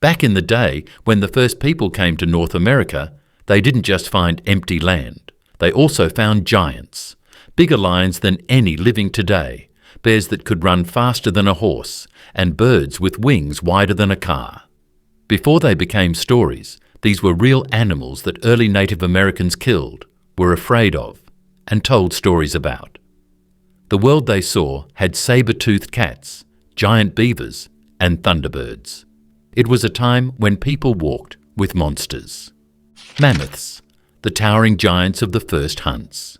Back in the day, when the first people came to North America, they didn't just find empty land. They also found giants, bigger lions than any living today, bears that could run faster than a horse, and birds with wings wider than a car. Before they became stories, these were real animals that early Native Americans killed, were afraid of, and told stories about. The world they saw had saber-toothed cats, giant beavers, and thunderbirds. It was a time when people walked with monsters. Mammoths, the towering giants of the first hunts.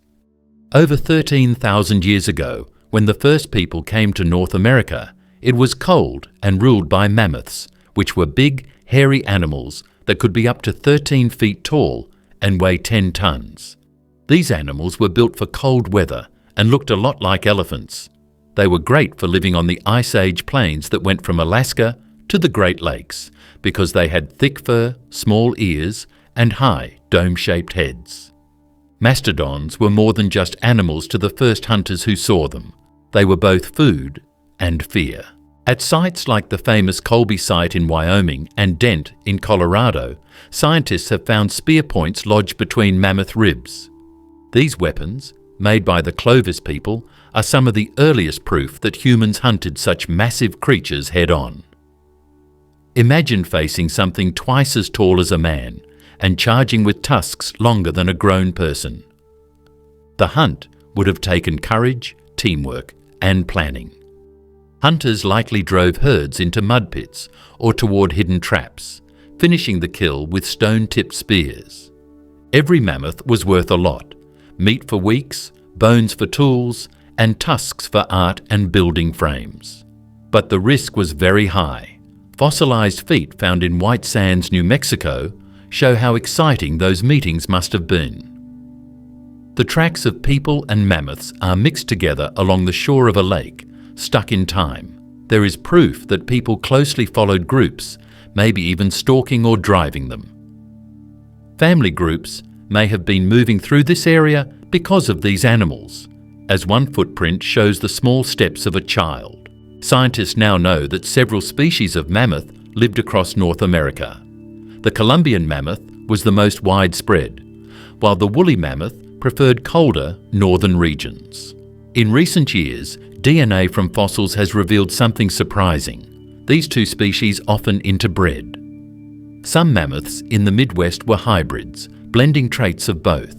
Over 13,000 years ago, when the first people came to North America, it was cold and ruled by mammoths, which were big, hairy animals that could be up to 13 feet tall and weigh 10 tons. These animals were built for cold weather and looked a lot like elephants. They were great for living on the Ice Age plains that went from Alaska to the Great Lakes because they had thick fur, small ears, and high, dome-shaped heads. Mastodons were more than just animals to the first hunters who saw them. They were both food and fear. At sites like the famous Colby site in Wyoming and Dent in Colorado, scientists have found spear points lodged between mammoth ribs. These weapons, made by the Clovis people, are some of the earliest proof that humans hunted such massive creatures head-on. Imagine facing something twice as tall as a man and charging with tusks longer than a grown person. The hunt would have taken courage, teamwork, and planning. Hunters likely drove herds into mud pits or toward hidden traps, finishing the kill with stone-tipped spears. Every mammoth was worth a lot: meat for weeks, bones for tools, and tusks for art and building frames. But the risk was very high. Fossilized feet found in White Sands, New Mexico, show how exciting those meetings must have been. The tracks of people and mammoths are mixed together along the shore of a lake, stuck in time. There is proof that people closely followed groups, maybe even stalking or driving them. Family groups may have been moving through this area because of these animals, as one footprint shows the small steps of a child. Scientists now know that several species of mammoth lived across North America. The Columbian mammoth was the most widespread, while the woolly mammoth preferred colder northern regions. In recent years, DNA from fossils has revealed something surprising. These two species often interbred. Some mammoths in the Midwest were hybrids, blending traits of both.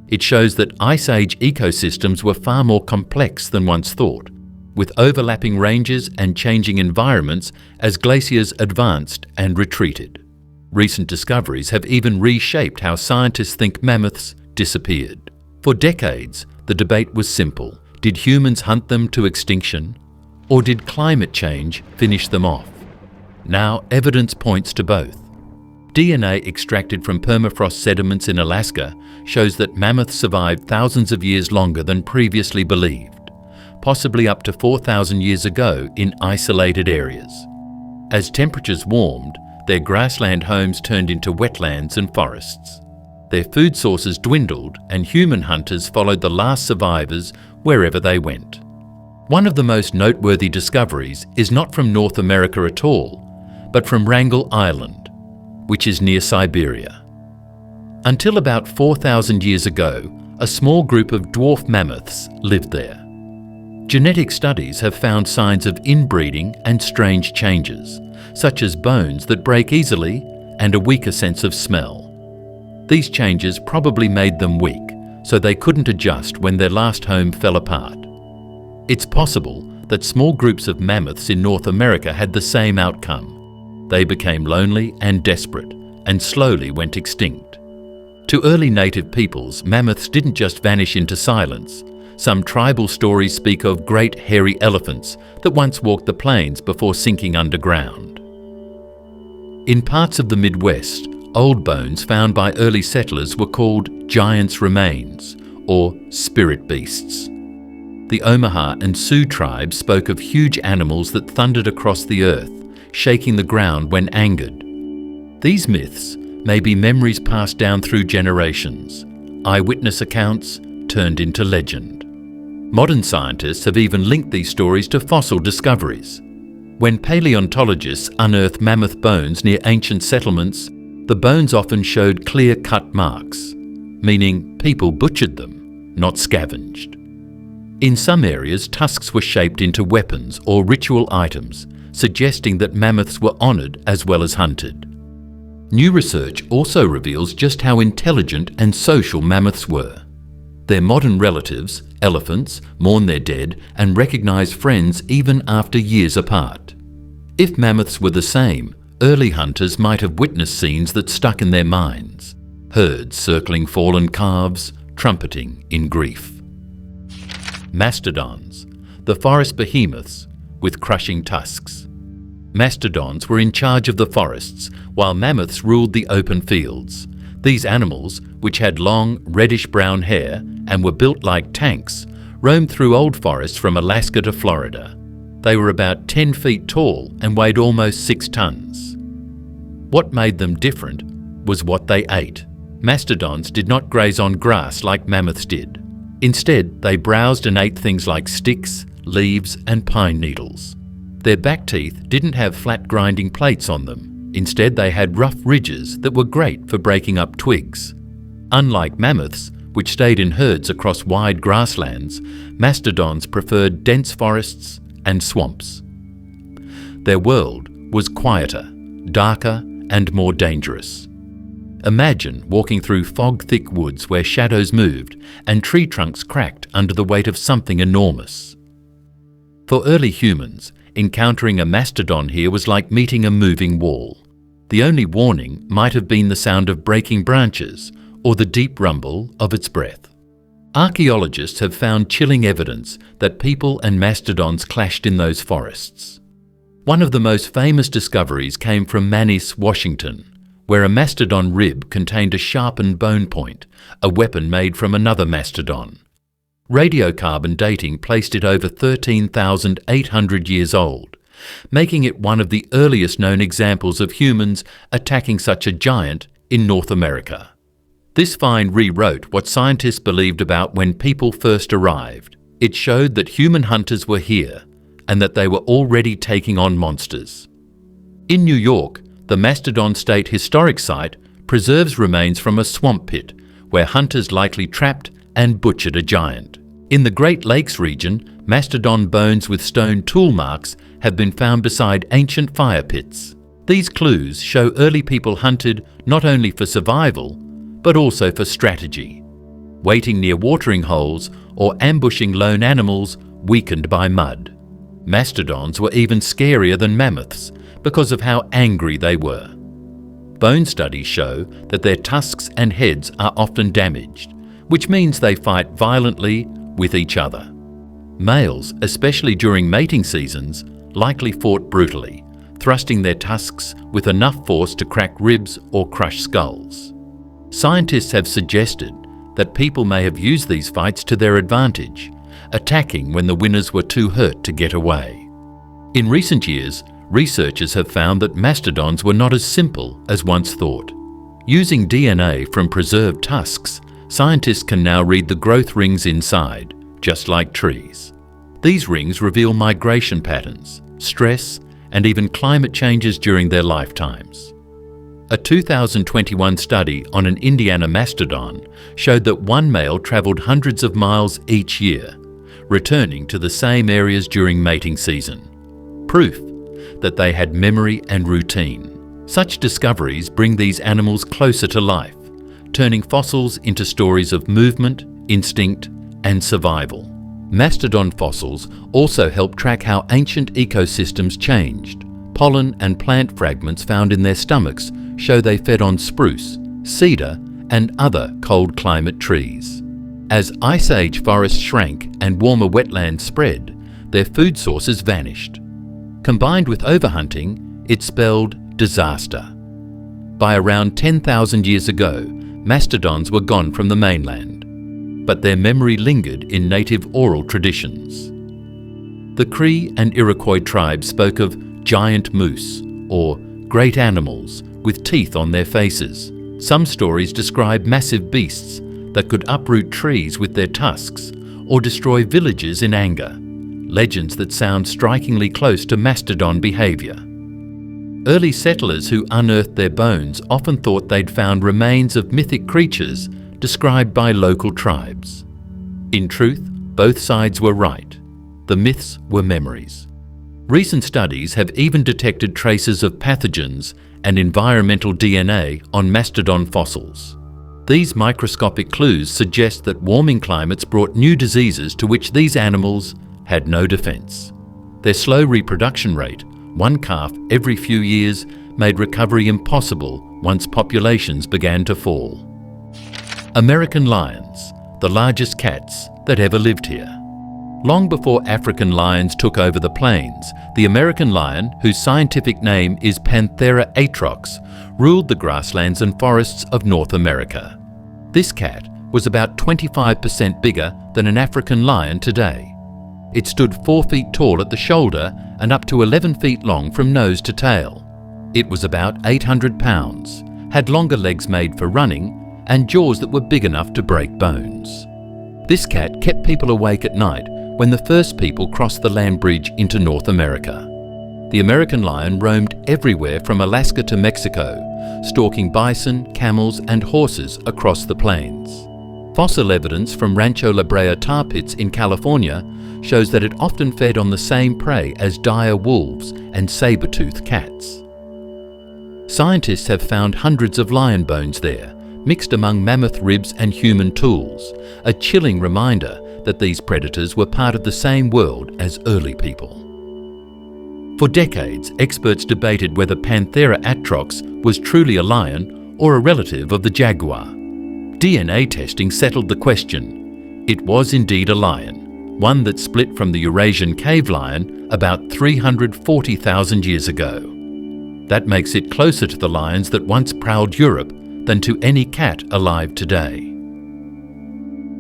It shows that Ice Age ecosystems were far more complex than once thought, with overlapping ranges and changing environments as glaciers advanced and retreated. Recent discoveries have even reshaped how scientists think mammoths disappeared. For decades, the debate was simple. Did humans hunt them to extinction, or did climate change finish them off? Now evidence points to both. DNA extracted from permafrost sediments in Alaska shows that mammoths survived thousands of years longer than previously believed, possibly up to 4,000 years ago in isolated areas. As temperatures warmed, their grassland homes turned into wetlands and forests. Their food sources dwindled, and human hunters followed the last survivors wherever they went. One of the most noteworthy discoveries is not from North America at all, but from Wrangel Island, which is near Siberia. Until about 4,000 years ago, a small group of dwarf mammoths lived there. Genetic studies have found signs of inbreeding and strange changes, such as bones that break easily and a weaker sense of smell. These changes probably made them weak, so they couldn't adjust when their last home fell apart. It's possible that small groups of mammoths in North America had the same outcome. They became lonely and desperate, and slowly went extinct. To early native peoples, mammoths didn't just vanish into silence. Some tribal stories speak of great hairy elephants that once walked the plains before sinking underground. In parts of the Midwest, old bones found by early settlers were called giants' remains, or spirit beasts. The Omaha and Sioux tribes spoke of huge animals that thundered across the earth, shaking the ground when angered. These myths may be memories passed down through generations, eyewitness accounts turned into legend. Modern scientists have even linked these stories to fossil discoveries. When paleontologists unearthed mammoth bones near ancient settlements, the bones often showed clear-cut marks, meaning people butchered them, not scavenged. In some areas, tusks were shaped into weapons or ritual items, suggesting that mammoths were honoured as well as hunted. New research also reveals just how intelligent and social mammoths were. Their modern relatives, elephants, mourn their dead and recognise friends even after years apart. If mammoths were the same, early hunters might have witnessed scenes that stuck in their minds: herds circling fallen calves, trumpeting in grief. Mastodons, the forest behemoths with crushing tusks. Mastodons were in charge of the forests, while mammoths ruled the open fields. These animals, which had long, reddish-brown hair and were built like tanks, roamed through old forests from Alaska to Florida. They were about 10 feet tall and weighed almost 6 tons. What made them different was what they ate. Mastodons did not graze on grass like mammoths did. Instead, they browsed and ate things like sticks, leaves, and pine needles. Their back teeth didn't have flat grinding plates on them. Instead, they had rough ridges that were great for breaking up twigs. Unlike mammoths, which stayed in herds across wide grasslands, mastodons preferred dense forests and swamps. Their world was quieter, darker, and more dangerous. Imagine walking through fog-thick woods where shadows moved and tree trunks cracked under the weight of something enormous. For early humans, encountering a mastodon here was like meeting a moving wall. The only warning might have been the sound of breaking branches or the deep rumble of its breath. Archaeologists have found chilling evidence that people and mastodons clashed in those forests. One of the most famous discoveries came from Manise, Washington, where a mastodon rib contained a sharpened bone point, a weapon made from another mastodon. Radiocarbon dating placed it over 13,800 years old, making it one of the earliest known examples of humans attacking such a giant in North America. This find rewrote what scientists believed about when people first arrived. It showed that human hunters were here and that they were already taking on monsters. In New York, the Mastodon State Historic Site preserves remains from a swamp pit where hunters likely trapped and butchered a giant. In the Great Lakes region, mastodon bones with stone tool marks have been found beside ancient fire pits. These clues show early people hunted not only for survival, but also for strategy, waiting near watering holes or ambushing lone animals weakened by mud. Mastodons were even scarier than mammoths because of how angry they were. Bone studies show that their tusks and heads are often damaged, which means they fight violently with each other. Males, especially during mating seasons, likely fought brutally, thrusting their tusks with enough force to crack ribs or crush skulls. Scientists have suggested that people may have used these fights to their advantage, attacking when the winners were too hurt to get away. In recent years, researchers have found that mastodons were not as simple as once thought. Using DNA from preserved tusks, scientists can now read the growth rings inside, just like trees. These rings reveal migration patterns, stress, and even climate changes during their lifetimes. A 2021 study on an Indiana mastodon showed that one male travelled hundreds of miles each year, returning to the same areas during mating season. Proof that they had memory and routine. Such discoveries bring these animals closer to life, turning fossils into stories of movement, instinct, and survival. Mastodon fossils also help track how ancient ecosystems changed. Pollen and plant fragments found in their stomachs show they fed on spruce, cedar, and other cold climate trees. As Ice Age forests shrank and warmer wetlands spread, their food sources vanished. Combined with overhunting, it spelled disaster. By around 10,000 years ago, mastodons were gone from the mainland, but their memory lingered in native oral traditions. The Cree and Iroquois tribes spoke of giant moose, or great animals with teeth on their faces. Some stories describe massive beasts that could uproot trees with their tusks or destroy villages in anger. legends that sound strikingly close to mastodon behavior. Early settlers who unearthed their bones often thought they'd found remains of mythic creatures described by local tribes. In truth, both sides were right. The myths were memories. Recent studies have even detected traces of pathogens and environmental DNA on mastodon fossils. These microscopic clues suggest that warming climates brought new diseases to which these animals had no defense. Their slow reproduction rate, one calf every few years, made recovery impossible once populations began to fall. American lions, the largest cats that ever lived here. Long before African lions took over the plains, the American lion, whose scientific name is Panthera atrox, ruled the grasslands and forests of North America. This cat was about 25% bigger than an African lion today. It stood 4 feet tall at the shoulder and up to 11 feet long from nose to tail. It was about 800 pounds, had longer legs made for running, and jaws that were big enough to break bones. This cat kept people awake at night when the first people crossed the land bridge into North America. The American lion roamed everywhere from Alaska to Mexico, stalking bison, camels, and horses across the plains. Fossil evidence from Rancho La Brea tar pits in California shows that it often fed on the same prey as dire wolves and saber-toothed cats. Scientists have found hundreds of lion bones there, mixed among mammoth ribs and human tools, a chilling reminder that these predators were part of the same world as early people. For decades, experts debated whether Panthera atrox was truly a lion or a relative of the jaguar. DNA testing settled the question. It was indeed a lion, one that split from the Eurasian cave lion about 340,000 years ago. That makes it closer to the lions that once prowled Europe than to any cat alive today.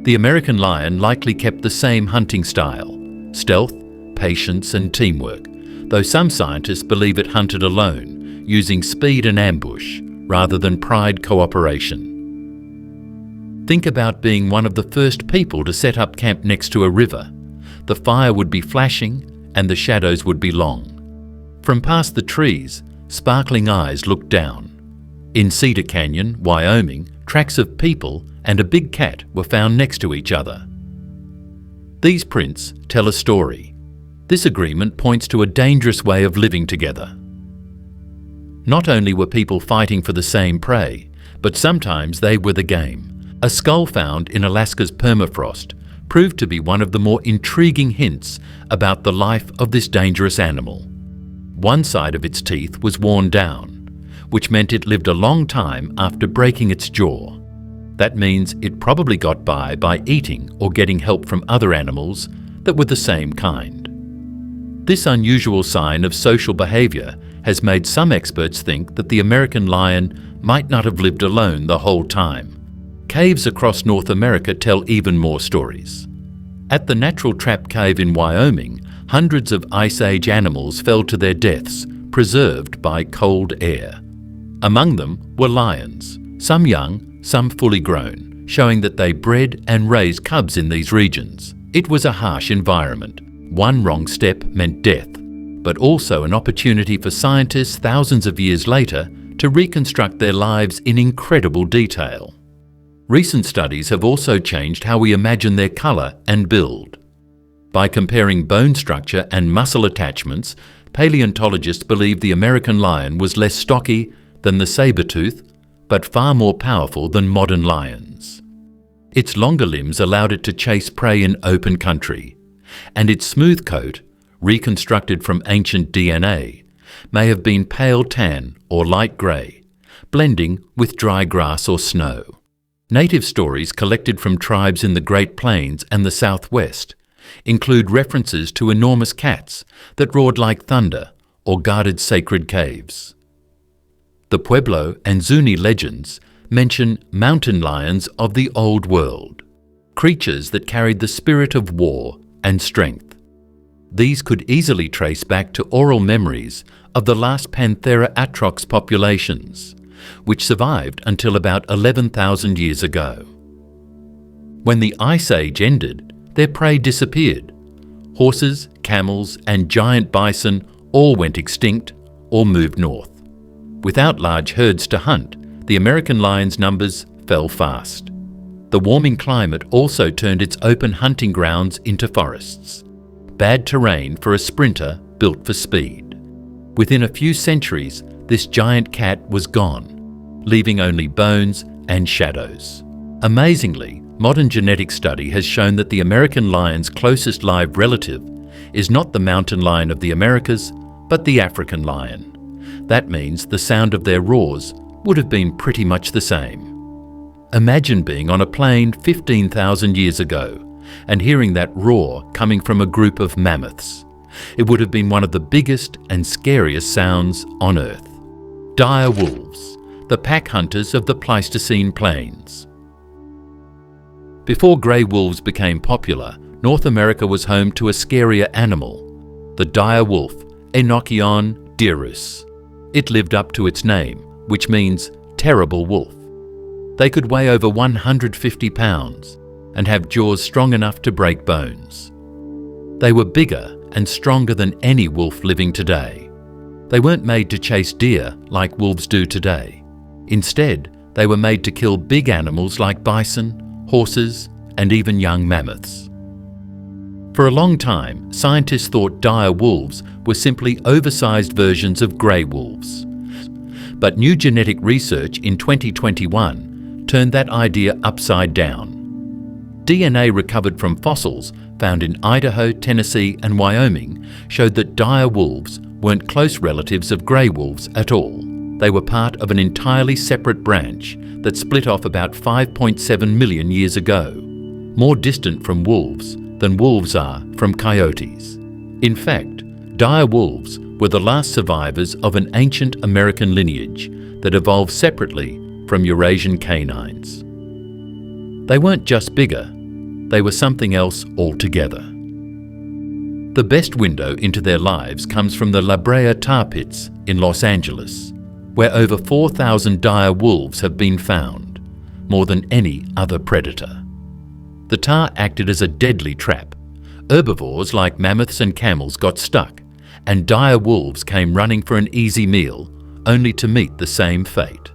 The American lion likely kept the same hunting style: stealth, patience, and teamwork, though some scientists believe it hunted alone, using speed and ambush rather than pride cooperation. Think about being one of the first people to set up camp next to a river. The fire would be flashing and the shadows would be long. From past the trees, sparkling eyes looked down. In Cedar Canyon, Wyoming, tracks of people and a big cat were found next to each other. These prints tell a story. This agreement points to a dangerous way of living together. Not only were people fighting for the same prey, but sometimes they were the game. A skull found in Alaska's permafrost proved to be one of the more intriguing hints about the life of this dangerous animal. One side of its teeth was worn down, which meant it lived a long time after breaking its jaw. That means it probably got by eating or getting help from other animals that were the same kind. This unusual sign of social behavior has made some experts think that the American lion might not have lived alone the whole time. Caves across North America tell even more stories. At the Natural Trap Cave in Wyoming, hundreds of Ice Age animals fell to their deaths, preserved by cold air. Among them were lions, some young, some fully grown, showing that they bred and raised cubs in these regions. It was a harsh environment. One wrong step meant death, but also an opportunity for scientists thousands of years later to reconstruct their lives in incredible detail. Recent studies have also changed how we imagine their colour and build. By comparing bone structure and muscle attachments, paleontologists believe the American lion was less stocky than the saber-tooth, but far more powerful than modern lions. Its longer limbs allowed it to chase prey in open country, and its smooth coat, reconstructed from ancient DNA, may have been pale tan or light grey, blending with dry grass or snow. Native stories collected from tribes in the Great Plains and the Southwest include references to enormous cats that roared like thunder or guarded sacred caves. The Pueblo and Zuni legends mention mountain lions of the Old World, creatures that carried the spirit of war and strength. These could easily trace back to oral memories of the last Panthera atrox populations, which survived until about 11,000 years ago. When the Ice Age ended, their prey disappeared. Horses, camels, and giant bison all went extinct or moved north. Without large herds to hunt, the American lion's numbers fell fast. The warming climate also turned its open hunting grounds into forests. Bad terrain for a sprinter built for speed. Within a few centuries, this giant cat was gone, leaving only bones and shadows. Amazingly, modern genetic study has shown that the American lion's closest live relative is not the mountain lion of the Americas, but the African lion. That means the sound of their roars would have been pretty much the same. Imagine being on a plane 15,000 years ago and hearing that roar coming from a group of mammoths. It would have been one of the biggest and scariest sounds on Earth. Dire wolves, the pack hunters of the Pleistocene plains. Before grey wolves became popular, North America was home to a scarier animal, the dire wolf, Enochion dirus. It lived up to its name, which means terrible wolf. They could weigh over 150 pounds and have jaws strong enough to break bones. They were bigger and stronger than any wolf living today. They weren't made to chase deer like wolves do today. Instead, they were made to kill big animals like bison, horses, and even young mammoths. For a long time, scientists thought dire wolves were simply oversized versions of grey wolves. But new genetic research in 2021 turned that idea upside down. DNA recovered from fossils found in Idaho, Tennessee, and Wyoming showed that dire wolves weren't close relatives of grey wolves at all. They were part of an entirely separate branch that split off about 5.7 million years ago, more distant from wolves than wolves are from coyotes. In fact, dire wolves were the last survivors of an ancient American lineage that evolved separately from Eurasian canines. They weren't just bigger, they were something else altogether. The best window into their lives comes from the La Brea tar pits in Los Angeles, where over 4,000 dire wolves have been found, more than any other predator. The tar acted as a deadly trap. Herbivores like mammoths and camels got stuck, and dire wolves came running for an easy meal, only to meet the same fate.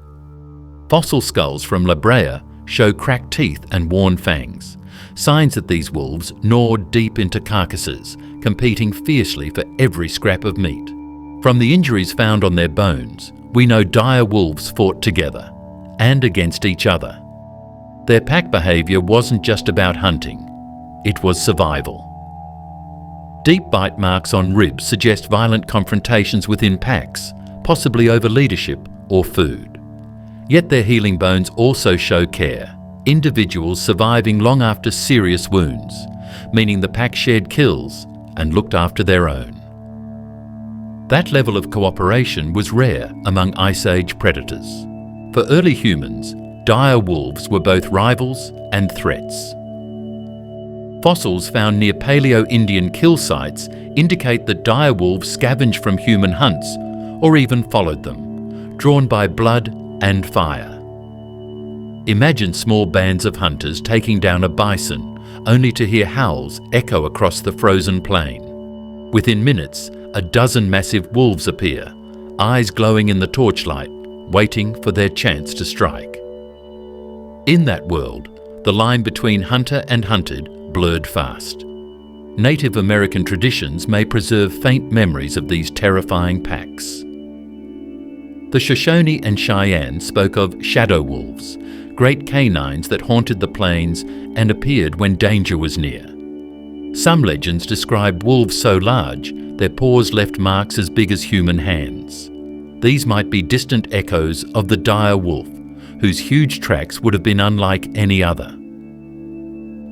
Fossil skulls from La Brea show cracked teeth and worn fangs, signs that these wolves gnawed deep into carcasses, competing fiercely for every scrap of meat. From the injuries found on their bones, we know dire wolves fought together, and against each other. Their pack behaviour wasn't just about hunting, it was survival. Deep bite marks on ribs suggest violent confrontations within packs, possibly over leadership or food. Yet their healing bones also show care, individuals surviving long after serious wounds, meaning the pack shared kills and looked after their own. That level of cooperation was rare among Ice Age predators. For early humans, dire wolves were both rivals and threats. Fossils found near Paleo-Indian kill sites indicate that dire wolves scavenged from human hunts or even followed them, drawn by blood and fire. Imagine small bands of hunters taking down a bison, only to hear howls echo across the frozen plain. Within minutes, a dozen massive wolves appear, eyes glowing in the torchlight, waiting for their chance to strike. In that world, the line between hunter and hunted blurred fast. Native American traditions may preserve faint memories of these terrifying packs. The Shoshone and Cheyenne spoke of shadow wolves, great canines that haunted the plains and appeared when danger was near. Some legends describe wolves so large their paws left marks as big as human hands. These might be distant echoes of the dire wolf, whose huge tracks would have been unlike any other.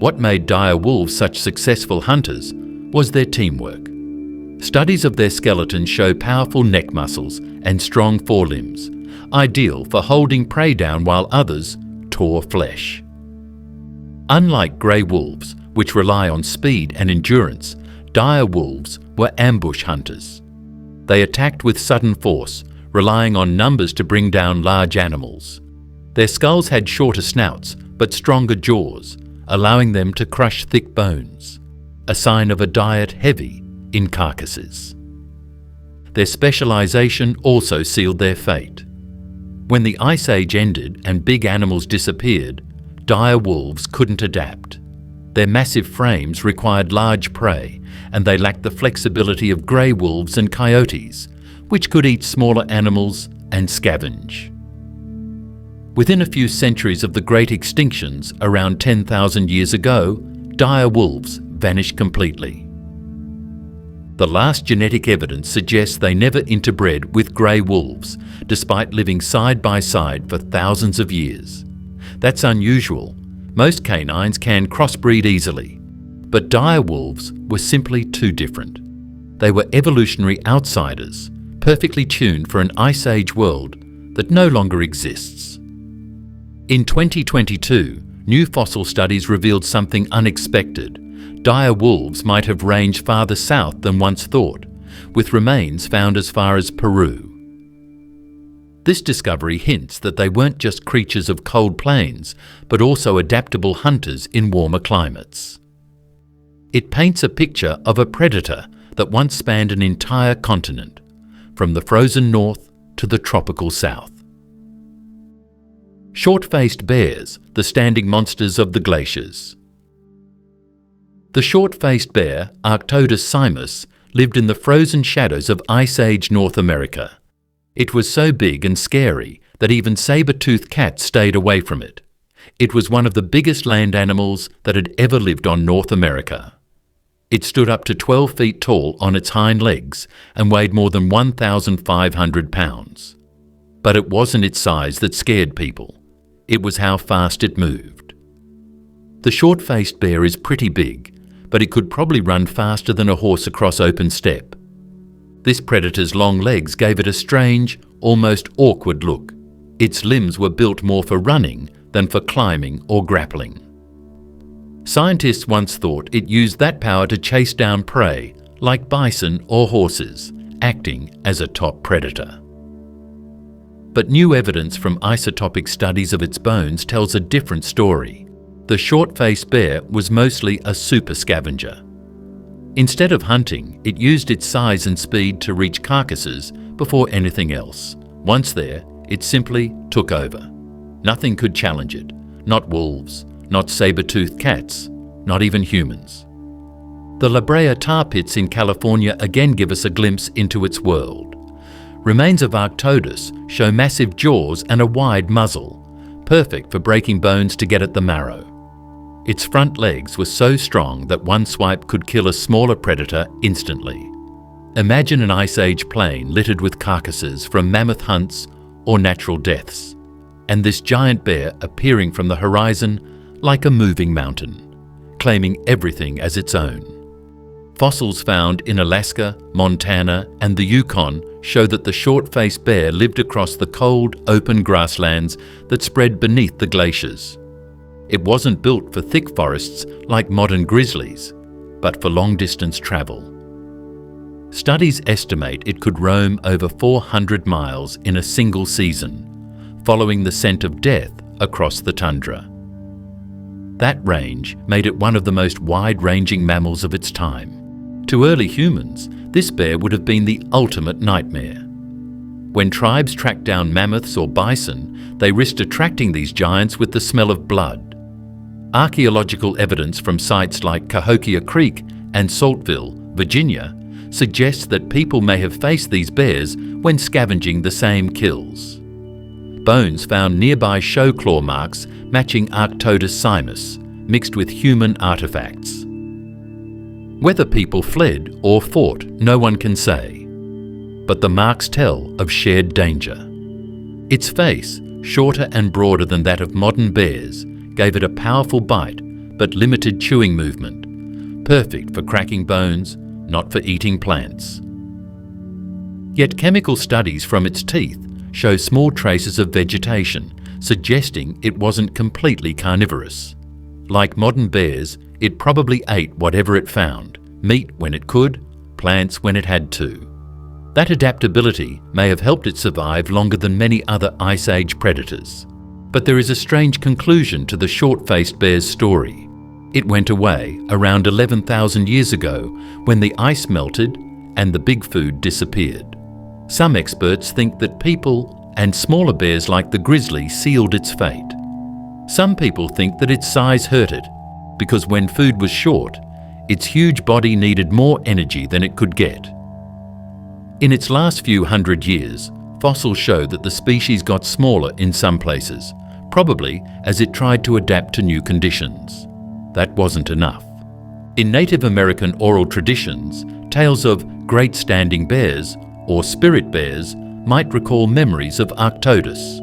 What made dire wolves such successful hunters was their teamwork. Studies of their skeletons show powerful neck muscles and strong forelimbs, ideal for holding prey down while others tore flesh. Unlike grey wolves, which rely on speed and endurance, dire wolves were ambush hunters. They attacked with sudden force, relying on numbers to bring down large animals. Their skulls had shorter snouts but stronger jaws, allowing them to crush thick bones. a sign of a diet heavy in carcasses. Their specialization also sealed their fate. When the Ice Age ended and big animals disappeared, dire wolves couldn't adapt. Their massive frames required large prey, and they lacked the flexibility of grey wolves and coyotes, which could eat smaller animals and scavenge. Within a few centuries of the great extinctions around 10,000 years ago, dire wolves vanished completely. The last genetic evidence suggests they never interbred with grey wolves, despite living side by side for thousands of years. That's unusual. Most canines can crossbreed easily, but dire wolves were simply too different. They were evolutionary outsiders, perfectly tuned for an Ice Age world that no longer exists. In 2022, new fossil studies revealed something unexpected. Dire wolves might have ranged farther south than once thought, with remains found as far as Peru. This discovery hints that they weren't just creatures of cold plains, but also adaptable hunters in warmer climates. It paints a picture of a predator that once spanned an entire continent, from the frozen north to the tropical south. Short-faced bears, the standing monsters of the glaciers. The short-faced bear, Arctodus simus, lived in the frozen shadows of Ice Age North America. It was so big and scary that even saber-toothed cats stayed away from it. It was one of the biggest land animals that had ever lived on North America. It stood up to 12 feet tall on its hind legs and weighed more than 1,500 pounds. But it wasn't its size that scared people. It was how fast it moved. The short-faced bear is pretty big, but it could probably run faster than a horse across open steppe. This predator's long legs gave it a strange, almost awkward look. Its limbs were built more for running than for climbing or grappling. Scientists once thought it used that power to chase down prey, like bison or horses, acting as a top predator. But new evidence from isotopic studies of its bones tells a different story. The short-faced bear was mostly a super scavenger. Instead of hunting, it used its size and speed to reach carcasses before anything else. Once there, it simply took over. Nothing could challenge it. Not wolves, not saber-toothed cats, not even humans. The La Brea tar pits in California again give us a glimpse into its world. Remains of Arctodus show massive jaws and a wide muzzle, perfect for breaking bones to get at the marrow. Its front legs were so strong that one swipe could kill a smaller predator instantly. Imagine an Ice Age plain littered with carcasses from mammoth hunts or natural deaths, and this giant bear appearing from the horizon like a moving mountain, claiming everything as its own. Fossils found in Alaska, Montana, and the Yukon show that the short-faced bear lived across the cold, open grasslands that spread beneath the glaciers. It wasn't built for thick forests like modern grizzlies, but for long-distance travel. Studies estimate it could roam over 400 miles in a single season, following the scent of death across the tundra. That range made it one of the most wide-ranging mammals of its time. To early humans, this bear would have been the ultimate nightmare. When tribes tracked down mammoths or bison, they risked attracting these giants with the smell of blood. Archaeological evidence from sites like Cahokia Creek and Saltville, Virginia, suggests that people may have faced these bears when scavenging the same kills. Bones found nearby show claw marks matching Arctodus simus, mixed with human artifacts. Whether people fled or fought, no one can say, but the marks tell of shared danger. Its face, shorter and broader than that of modern bears, gave it a powerful bite but limited chewing movement, perfect for cracking bones, not for eating plants. Yet chemical studies from its teeth show small traces of vegetation, suggesting it wasn't completely carnivorous. Like modern bears, it probably ate whatever it found, meat when it could, plants when it had to. That adaptability may have helped it survive longer than many other Ice Age predators. But there is a strange conclusion to the short-faced bear's story. It went away around 11,000 years ago when the ice melted and the big food disappeared. Some experts think that people and smaller bears like the grizzly sealed its fate. Some people think that its size hurt it, because when food was short, its huge body needed more energy than it could get. In its last few hundred years, fossils show that the species got smaller in some places, probably as it tried to adapt to new conditions. That wasn't enough. In Native American oral traditions, tales of great standing bears, or spirit bears, might recall memories of Arctodus.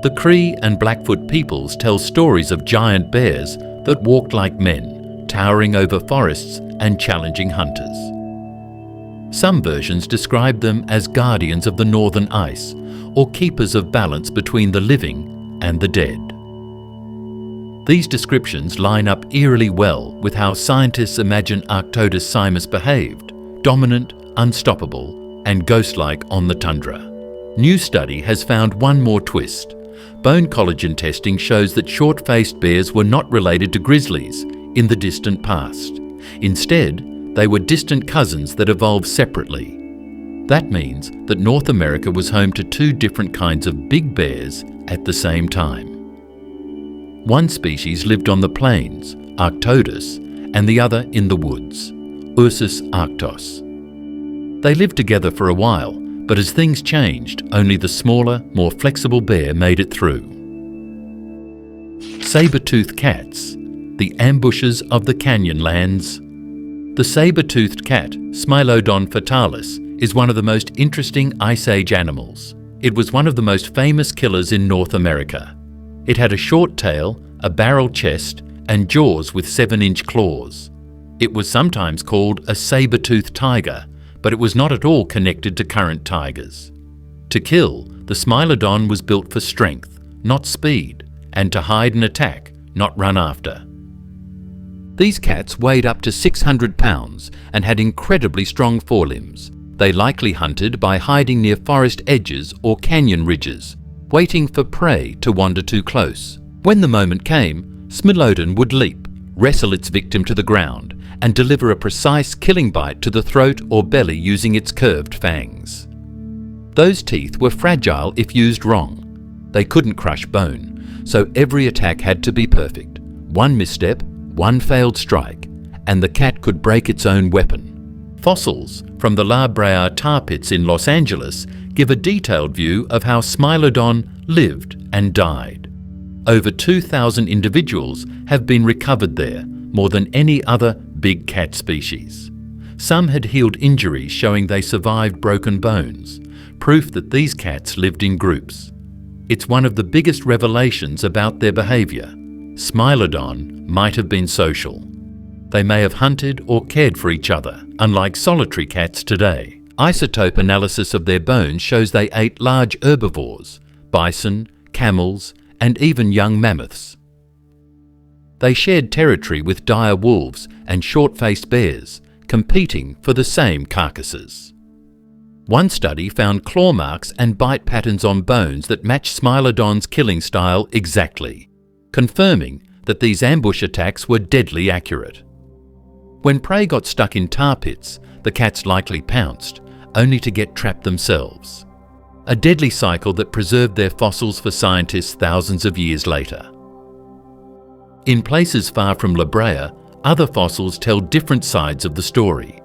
The Cree and Blackfoot peoples tell stories of giant bears that walked like men, towering over forests and challenging hunters. Some versions describe them as guardians of the northern ice, or keepers of balance between the living and the dead. These descriptions line up eerily well with how scientists imagine Arctodus simus behaved: dominant, unstoppable, and ghost-like on the tundra. New study has found one more twist. Bone collagen testing shows that short-faced bears were not related to grizzlies in the distant past. Instead, they were distant cousins that evolved separately. That means that North America was home to two different kinds of big bears at the same time. One species lived on the plains, Arctodus, and the other in the woods, Ursus arctos. They lived together for a while, but as things changed, only the smaller, more flexible bear made it through. Saber-toothed cats, the ambushes of the canyon lands. The saber-toothed cat, Smilodon fatalis, is one of the most interesting Ice Age animals. It was one of the most famous killers in North America. It had a short tail, a barrel chest, and jaws with 7-inch claws. It was sometimes called a saber-toothed tiger, but it was not at all connected to current tigers. To kill, the Smilodon was built for strength, not speed, and to hide and attack, not run after. These cats weighed up to 600 pounds and had incredibly strong forelimbs. They likely hunted by hiding near forest edges or canyon ridges, waiting for prey to wander too close. When the moment came, Smilodon would leap, wrestle its victim to the ground, and deliver a precise killing bite to the throat or belly using its curved fangs. Those teeth were fragile if used wrong. They couldn't crush bone, so every attack had to be perfect. One misstep, one failed strike, and the cat could break its own weapon. Fossils from the La Brea tar pits in Los Angeles give a detailed view of how Smilodon lived and died. Over 2,000 individuals have been recovered there, more than any other big cat species. Some had healed injuries showing they survived broken bones, proof that these cats lived in groups. It's one of the biggest revelations about their behavior. Smilodon might have been social. They may have hunted or cared for each other, unlike solitary cats today. Isotope analysis of their bones shows they ate large herbivores, bison, camels, and even young mammoths. They shared territory with dire wolves and short-faced bears, competing for the same carcasses. One study found claw marks and bite patterns on bones that match Smilodon's killing style exactly, confirming that these ambush attacks were deadly accurate. When prey got stuck in tar pits, the cats likely pounced, only to get trapped themselves. A deadly cycle that preserved their fossils for scientists thousands of years later. In places far from La Brea, other fossils tell different sides of the story.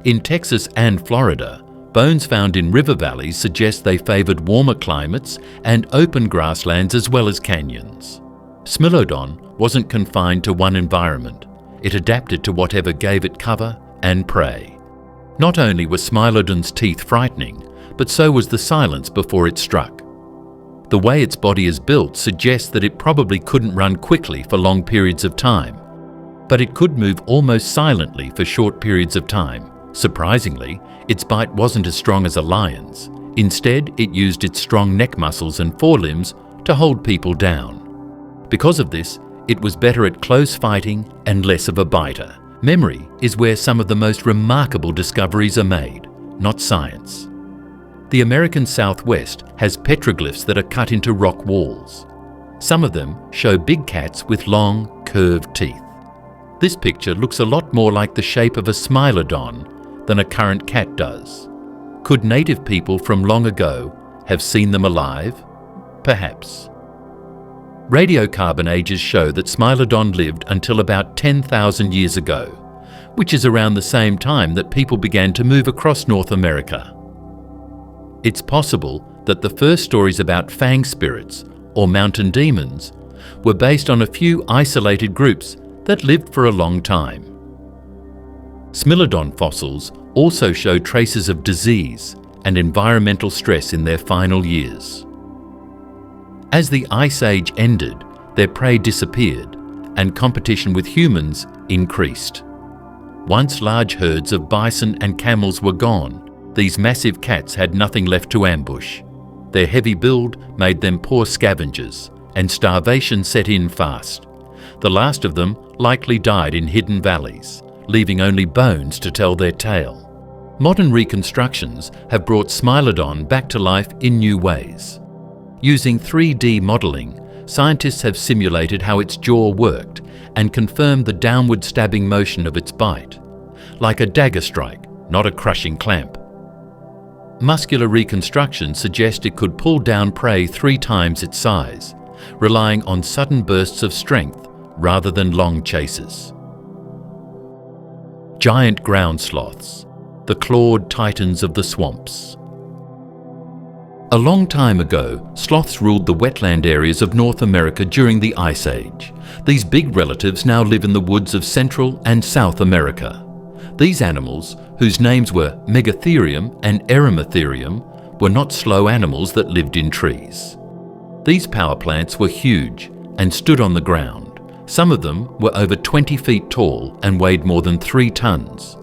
In Texas and Florida, bones found in river valleys suggest they favoured warmer climates and open grasslands as well as canyons. Smilodon wasn't confined to one environment. It adapted to whatever gave it cover and prey. Not only were Smilodon's teeth frightening, but so was the silence before it struck. The way its body is built suggests that it probably couldn't run quickly for long periods of time, but it could move almost silently for short periods of time. Surprisingly, its bite wasn't as strong as a lion's. Instead, it used its strong neck muscles and forelimbs to hold people down. Because of this, it was better at close fighting and less of a biter. Memory is where some of the most remarkable discoveries are made, not science. The American Southwest has petroglyphs that are cut into rock walls. Some of them show big cats with long, curved teeth. This picture looks a lot more like the shape of a smilodon than a current cat does. Could native people from long ago have seen them alive? Perhaps. Radiocarbon ages show that Smilodon lived until about 10,000 years ago, which is around the same time that people began to move across North America. It's possible that the first stories about fang spirits, or mountain demons, were based on a few isolated groups that lived for a long time. Smilodon fossils also show traces of disease and environmental stress in their final years. As the Ice Age ended, their prey disappeared and competition with humans increased. Once large herds of bison and camels were gone, these massive cats had nothing left to ambush. Their heavy build made them poor scavengers, and starvation set in fast. The last of them likely died in hidden valleys, leaving only bones to tell their tale. Modern reconstructions have brought Smilodon back to life in new ways. Using 3D modelling, scientists have simulated how its jaw worked and confirmed the downward stabbing motion of its bite, like a dagger strike, not a crushing clamp. Muscular reconstruction suggests it could pull down prey 3 times its size, relying on sudden bursts of strength rather than long chases. Giant ground sloths, the clawed titans of the swamps. A long time ago, sloths ruled the wetland areas of North America during the Ice Age. These big relatives now live in the woods of Central and South America. These animals, whose names were Megatherium and Erematherium, were not slow animals that lived in trees. These power plants were huge and stood on the ground. Some of them were over 20 feet tall and weighed more than 3 tons.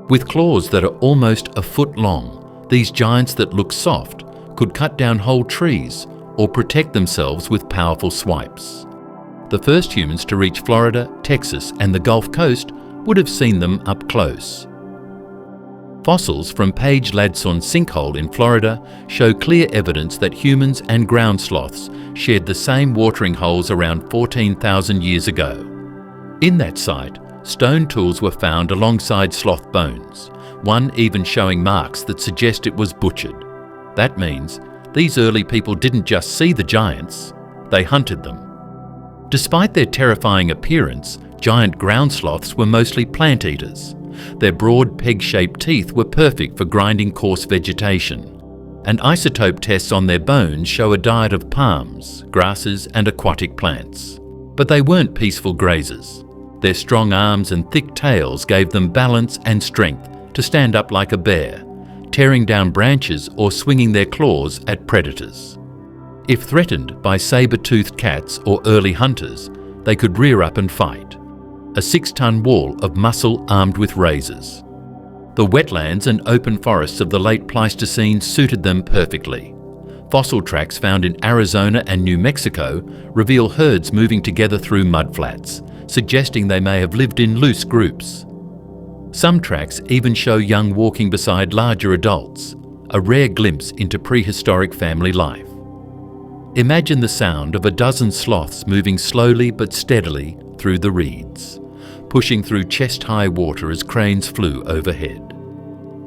With claws that are almost a foot long, these giants that look soft could cut down whole trees or protect themselves with powerful swipes. The first humans to reach Florida, Texas, and the Gulf Coast would have seen them up close. Fossils from Page Ladson sinkhole in Florida show clear evidence that humans and ground sloths shared the same watering holes around 14,000 years ago. In that site, stone tools were found alongside sloth bones, one even showing marks that suggest it was butchered. That means these early people didn't just see the giants, they hunted them. Despite their terrifying appearance, giant ground sloths were mostly plant eaters. Their broad peg-shaped teeth were perfect for grinding coarse vegetation, and isotope tests on their bones show a diet of palms, grasses, and aquatic plants. But they weren't peaceful grazers. Their strong arms and thick tails gave them balance and strength to stand up like a bear, tearing down branches or swinging their claws at predators. If threatened by saber-toothed cats or early hunters, they could rear up and fight. A 6-ton wall of muscle armed with razors. The wetlands and open forests of the late Pleistocene suited them perfectly. Fossil tracks found in Arizona and New Mexico reveal herds moving together through mudflats, suggesting they may have lived in loose groups. Some tracks even show young walking beside larger adults, a rare glimpse into prehistoric family life. Imagine the sound of a dozen sloths moving slowly but steadily through the reeds, pushing through chest-high water as cranes flew overhead.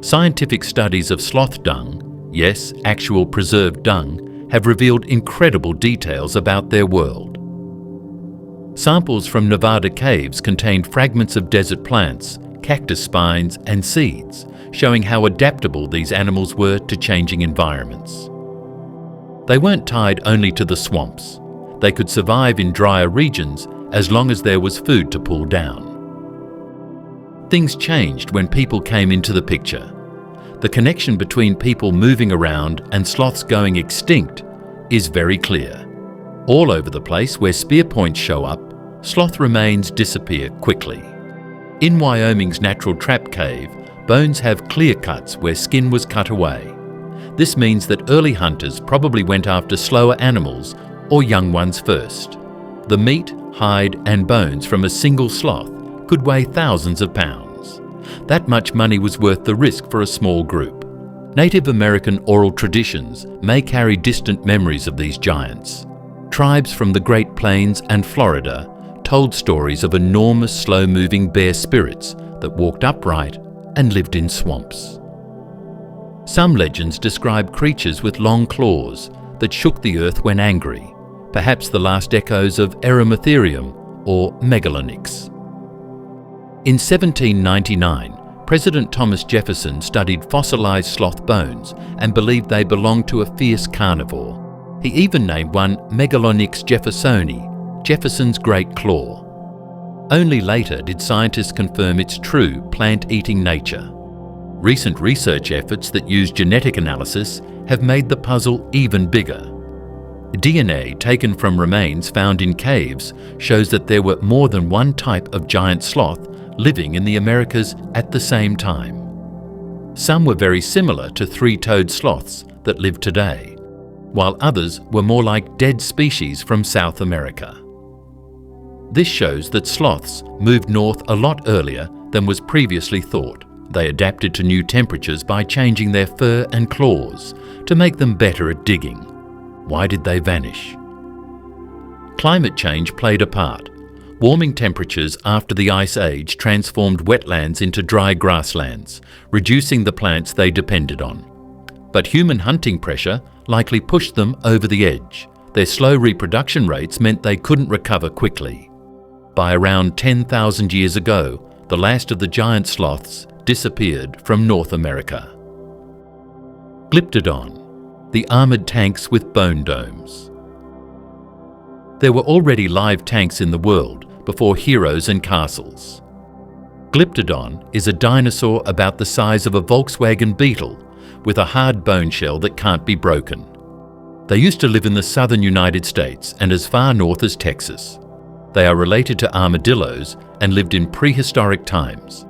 Scientific studies of sloth dung, yes, actual preserved dung, have revealed incredible details about their world. Samples from Nevada caves contained fragments of desert plants, cactus spines, and seeds, showing how adaptable these animals were to changing environments. They weren't tied only to the swamps. They could survive in drier regions as long as there was food to pull down. Things changed when people came into the picture. The connection between people moving around and sloths going extinct is very clear. All over the place where spear points show up, sloth remains disappear quickly. In Wyoming's Natural Trap Cave, bones have clear cuts where skin was cut away. This means that early hunters probably went after slower animals or young ones first. The meat, hide, and bones from a single sloth could weigh thousands of pounds. That much money was worth the risk for a small group. Native American oral traditions may carry distant memories of these giants. Tribes from the Great Plains and Florida told stories of enormous slow-moving bear spirits that walked upright and lived in swamps. Some legends describe creatures with long claws that shook the earth when angry, perhaps the last echoes of Eremitherium or Megalonyx. In 1799, President Thomas Jefferson studied fossilized sloth bones and believed they belonged to a fierce carnivore. He even named one Megalonyx jeffersoni, Jefferson's great claw. Only later did scientists confirm its true plant-eating nature. Recent research efforts that use genetic analysis have made the puzzle even bigger. DNA taken from remains found in caves shows that there were more than one type of giant sloth living in the Americas at the same time. Some were very similar to three-toed sloths that live today, while others were more like dead species from South America. This shows that sloths moved north a lot earlier than was previously thought. They adapted to new temperatures by changing their fur and claws to make them better at digging. Why did they vanish? Climate change played a part. Warming temperatures after the Ice Age transformed wetlands into dry grasslands, reducing the plants they depended on. But human hunting pressure likely pushed them over the edge. Their slow reproduction rates meant they couldn't recover quickly. By around 10,000 years ago, the last of the giant sloths disappeared from North America. Glyptodon, the armoured tanks with bone domes. There were already live tanks in the world before heroes and castles. Glyptodon is a dinosaur about the size of a Volkswagen Beetle with a hard bone shell that can't be broken. They used to live in the southern United States and as far north as Texas. They are related to armadillos and lived in prehistoric times.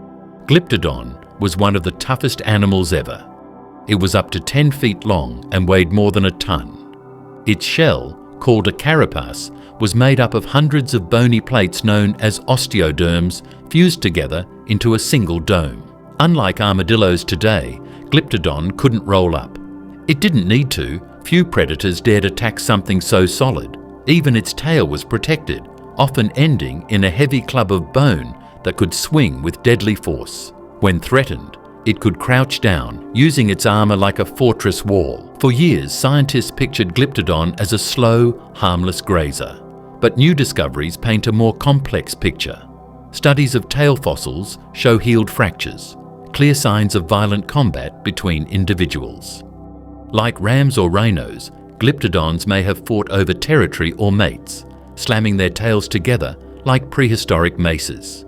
Glyptodon was one of the toughest animals ever. It was up to 10 feet long and weighed more than a ton. Its shell, called a carapace, was made up of hundreds of bony plates known as osteoderms fused together into a single dome. Unlike armadillos today, Glyptodon couldn't roll up. It didn't need to. Few predators dared attack something so solid. Even its tail was protected, often ending in a heavy club of bone that could swing with deadly force. When threatened, it could crouch down, using its armor like a fortress wall. For years, scientists pictured Glyptodon as a slow, harmless grazer. But new discoveries paint a more complex picture. Studies of tail fossils show healed fractures, clear signs of violent combat between individuals. Like rams or rhinos, Glyptodons may have fought over territory or mates, slamming their tails together like prehistoric maces.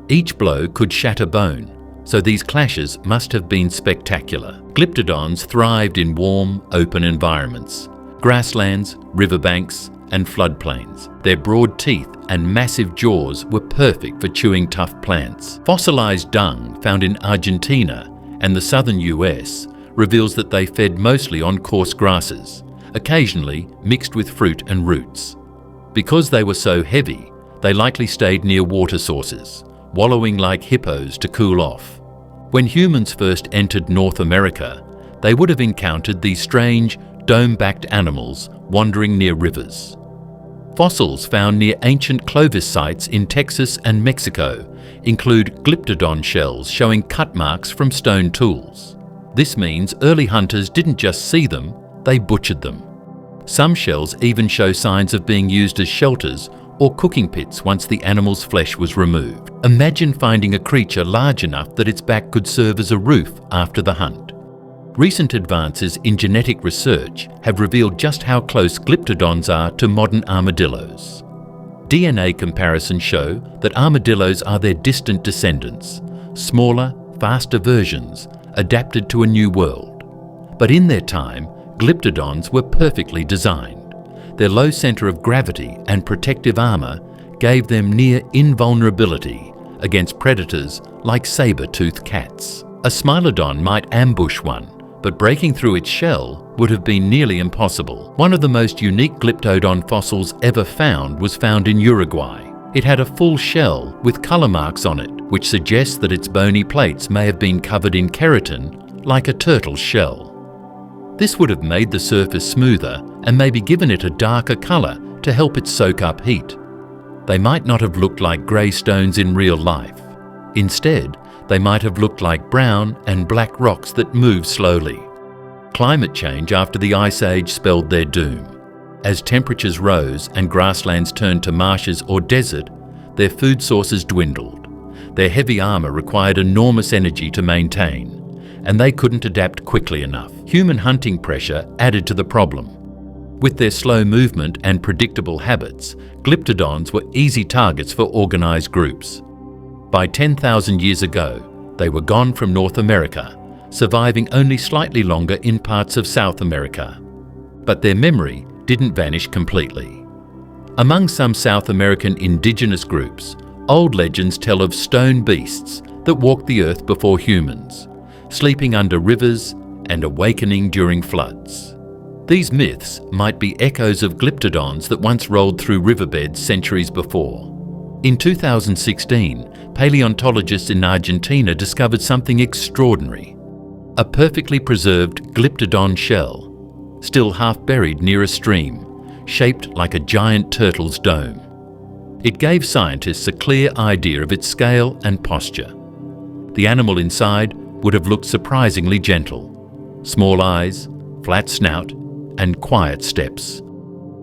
Each blow could shatter bone, so these clashes must have been spectacular. Glyptodons thrived in warm, open environments, grasslands, riverbanks, and floodplains. Their broad teeth and massive jaws were perfect for chewing tough plants. Fossilized dung found in Argentina and the southern US reveals that they fed mostly on coarse grasses, occasionally mixed with fruit and roots. Because they were so heavy, they likely stayed near water sources, wallowing like hippos to cool off. When humans first entered North America, they would have encountered these strange, dome-backed animals wandering near rivers. Fossils found near ancient Clovis sites in Texas and Mexico include Glyptodon shells showing cut marks from stone tools. This means early hunters didn't just see them, they butchered them. Some shells even show signs of being used as shelters or cooking pits once the animal's flesh was removed. Imagine finding a creature large enough that its back could serve as a roof after the hunt. Recent advances in genetic research have revealed just how close Glyptodons are to modern armadillos. DNA comparisons show that armadillos are their distant descendants, smaller, faster versions, adapted to a new world. But in their time, Glyptodons were perfectly designed. Their low center of gravity and protective armor gave them near invulnerability against predators like saber-toothed cats. A Smilodon might ambush one, but breaking through its shell would have been nearly impossible. One of the most unique Glyptodon fossils ever found was found in Uruguay. It had a full shell with color marks on it, which suggests that its bony plates may have been covered in keratin like a turtle's shell. This would have made the surface smoother and maybe given it a darker color to help it soak up heat. They might not have looked like grey stones in real life. Instead, they might have looked like brown and black rocks that moved slowly. Climate change after the Ice Age spelled their doom. As temperatures rose and grasslands turned to marshes or desert, their food sources dwindled. Their heavy armour required enormous energy to maintain, and they couldn't adapt quickly enough. Human hunting pressure added to the problem. With their slow movement and predictable habits, glyptodons were easy targets for organised groups. By 10,000 years ago, they were gone from North America, surviving only slightly longer in parts of South America. But their memory didn't vanish completely. Among some South American indigenous groups, old legends tell of stone beasts that walked the earth before humans, sleeping under rivers and awakening during floods. These myths might be echoes of glyptodons that once rolled through riverbeds centuries before. In 2016, paleontologists in Argentina discovered something extraordinary: a perfectly preserved glyptodon shell, still half buried near a stream, shaped like a giant turtle's dome. It gave scientists a clear idea of its scale and posture. The animal inside would have looked surprisingly gentle: small eyes, flat snout, and quiet steps.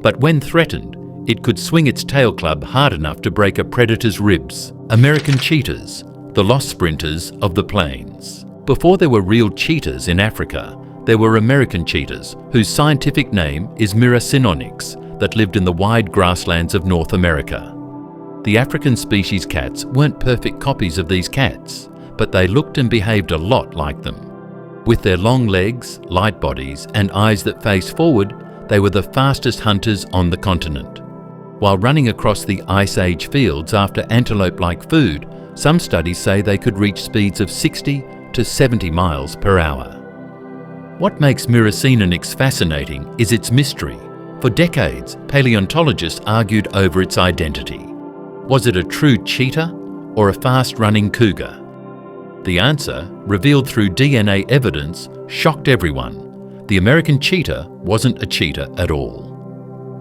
But when threatened, it could swing its tail club hard enough to break a predator's ribs. American cheetahs, the lost sprinters of the plains. Before there were real cheetahs in Africa, there were American cheetahs, whose scientific name is Myracynonyx, that lived in the wide grasslands of North America. The African species cats weren't perfect copies of these cats, but they looked and behaved a lot like them. With their long legs, light bodies, and eyes that face forward, they were the fastest hunters on the continent. While running across the Ice Age fields after antelope-like food, some studies say they could reach speeds of 60 to 70 miles per hour. What makes Myracynonyx fascinating is its mystery. For decades, paleontologists argued over its identity. Was it a true cheetah or a fast-running cougar? The answer, revealed through DNA evidence, shocked everyone. The American cheetah wasn't a cheetah at all.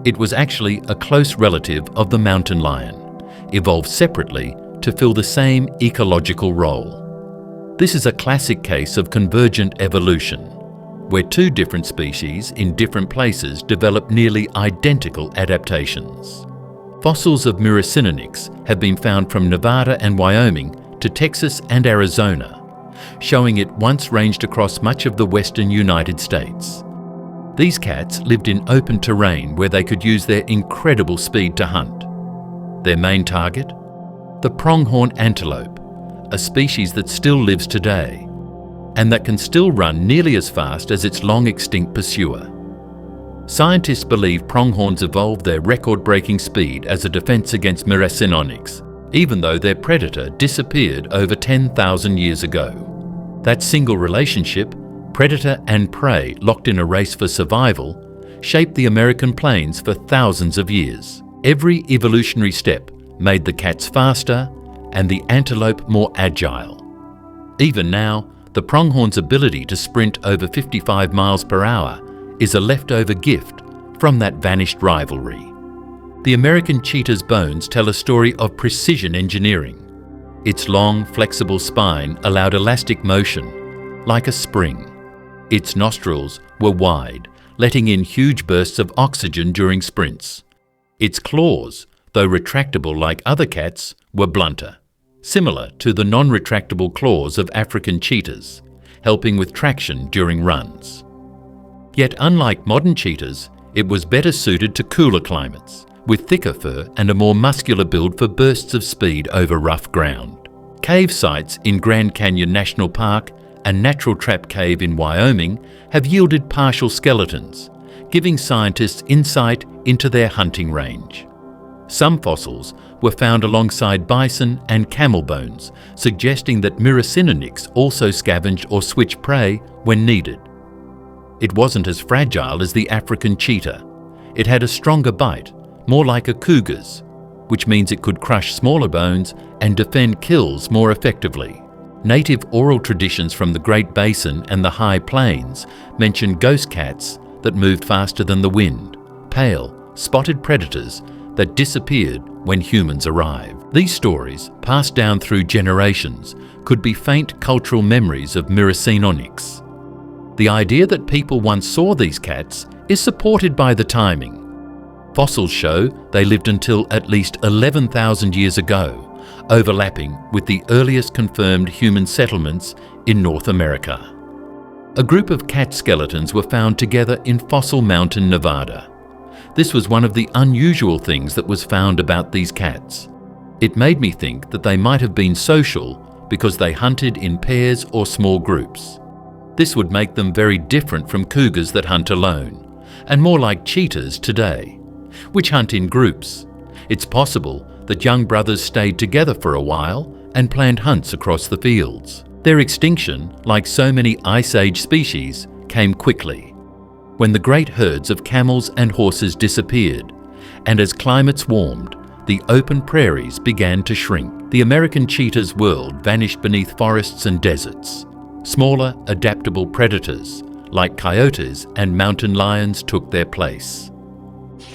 It was actually a close relative of the mountain lion, evolved separately to fill the same ecological role. This is a classic case of convergent evolution, where two different species in different places develop nearly identical adaptations. Fossils of Myracynonyx have been found from Nevada and Wyoming to Texas and Arizona, showing it once ranged across much of the western United States. These cats lived in open terrain where they could use their incredible speed to hunt. Their main target? The pronghorn antelope, a species that still lives today, and that can still run nearly as fast as its long-extinct pursuer. Scientists believe pronghorns evolved their record-breaking speed as a defense against Myracynonyx, even though their predator disappeared over 10,000 years ago. That single relationship, predator and prey locked in a race for survival, shaped the American plains for thousands of years. Every evolutionary step made the cats faster and the antelope more agile. Even now, the pronghorn's ability to sprint over 55 miles per hour is a leftover gift from that vanished rivalry. The American cheetah's bones tell a story of precision engineering. Its long, flexible spine allowed elastic motion, like a spring. Its nostrils were wide, letting in huge bursts of oxygen during sprints. Its claws, though retractable like other cats, were blunter, similar to the non-retractable claws of African cheetahs, helping with traction during runs. Yet unlike modern cheetahs, it was better suited to cooler climates, with thicker fur and a more muscular build for bursts of speed over rough ground. Cave sites in Grand Canyon National Park and Natural Trap Cave in Wyoming have yielded partial skeletons, giving scientists insight into their hunting range. Some fossils were found alongside bison and camel bones, suggesting that Myracynonyx also scavenged or switched prey when needed. It wasn't as fragile as the African cheetah. It had a stronger bite, more like a cougar's, which means it could crush smaller bones and defend kills more effectively. Native oral traditions from the Great Basin and the High Plains mention ghost cats that moved faster than the wind, pale, spotted predators that disappeared when humans arrive. These stories, passed down through generations, could be faint cultural memories of Miocene onyx. The idea that people once saw these cats is supported by the timing. Fossils show they lived until at least 11,000 years ago, overlapping with the earliest confirmed human settlements in North America. A group of cat skeletons were found together in Fossil Mountain, Nevada. This was one of the unusual things that was found about these cats. It made me think that they might have been social because they hunted in pairs or small groups. This would make them very different from cougars that hunt alone, and more like cheetahs today, which hunt in groups. It's possible that young brothers stayed together for a while and planned hunts across the fields. Their extinction, like so many Ice Age species, came quickly, when the great herds of camels and horses disappeared, and as climates warmed, the open prairies began to shrink. The American cheetah's world vanished beneath forests and deserts. Smaller, adaptable predators, like coyotes and mountain lions, took their place.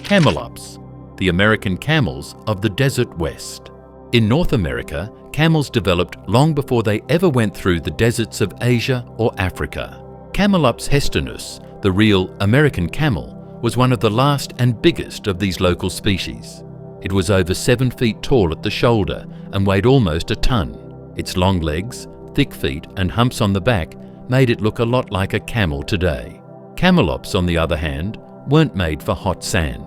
Camelops, the American camels of the desert west. In North America, camels developed long before they ever went through the deserts of Asia or Africa. Camelops hestinus, the real American camel, was one of the last and biggest of these local species. It was over 7 feet tall at the shoulder and weighed almost a ton. Its long legs, thick feet and humps on the back made it look a lot like a camel today. Camelops, on the other hand, weren't made for hot sand.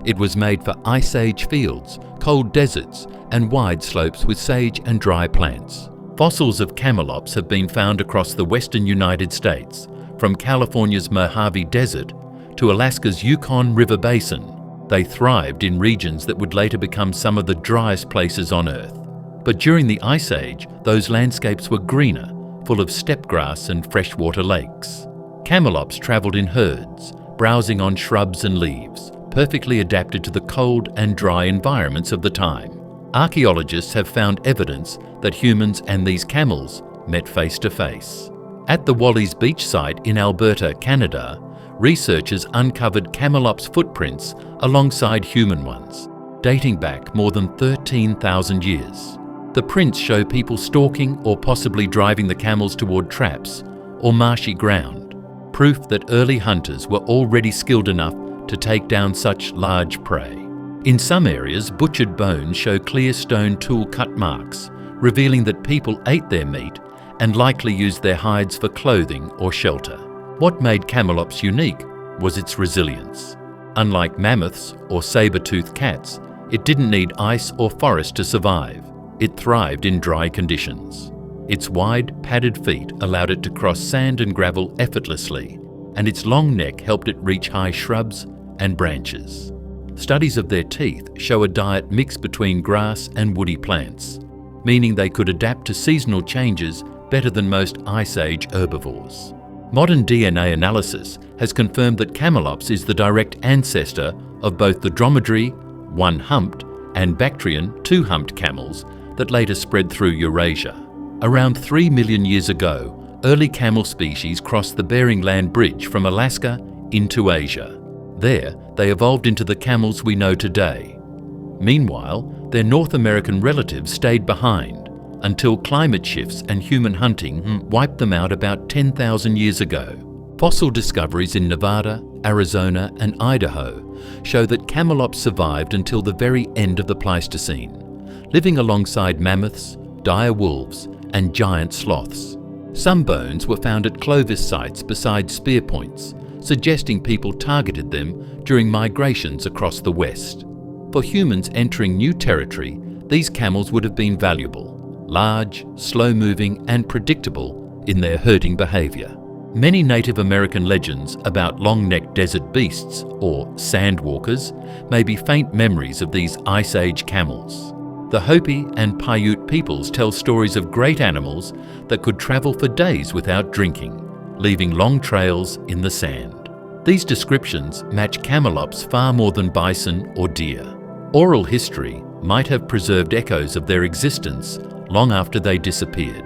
It was made for Ice Age fields, cold deserts and wide slopes with sage and dry plants. Fossils of camelops have been found across the western United States, from California's Mojave Desert to Alaska's Yukon River Basin. They thrived in regions that would later become some of the driest places on Earth. But during the Ice Age, those landscapes were greener, full of steppe grass and freshwater lakes. Camelops travelled in herds, browsing on shrubs and leaves, perfectly adapted to the cold and dry environments of the time. Archaeologists have found evidence that humans and these camels met face to face. At the Wally's Beach site in Alberta, Canada, researchers uncovered camelops' footprints alongside human ones, dating back more than 13,000 years. The prints show people stalking or possibly driving the camels toward traps or marshy ground, proof that early hunters were already skilled enough to take down such large prey. In some areas, butchered bones show clear stone tool cut marks, revealing that people ate their meat and likely used their hides for clothing or shelter. What made camelops unique was its resilience. Unlike mammoths or saber-toothed cats, it didn't need ice or forest to survive. It thrived in dry conditions. Its wide, padded feet allowed it to cross sand and gravel effortlessly, and its long neck helped it reach high shrubs and branches. Studies of their teeth show a diet mix between grass and woody plants, meaning they could adapt to seasonal changes better than most Ice Age herbivores. Modern DNA analysis has confirmed that camelops is the direct ancestor of both the dromedary, one-humped, and Bactrian, two-humped camels that later spread through Eurasia. Around 3 million years ago, early camel species crossed the Bering Land Bridge from Alaska into Asia. There, they evolved into the camels we know today. Meanwhile, their North American relatives stayed behind until climate shifts and human hunting wiped them out about 10,000 years ago. Fossil discoveries in Nevada, Arizona, and Idaho show that camelops survived until the very end of the Pleistocene, living alongside mammoths, dire wolves, and giant sloths. Some bones were found at Clovis sites beside spear points, suggesting people targeted them during migrations across the west. For humans entering new territory, these camels would have been valuable, large, slow-moving, and predictable in their herding behavior. Many Native American legends about long-necked desert beasts, or sandwalkers, may be faint memories of these Ice Age camels. The Hopi and Paiute peoples tell stories of great animals that could travel for days without drinking, leaving long trails in the sand. These descriptions match camelops far more than bison or deer. Oral history might have preserved echoes of their existence long after they disappeared.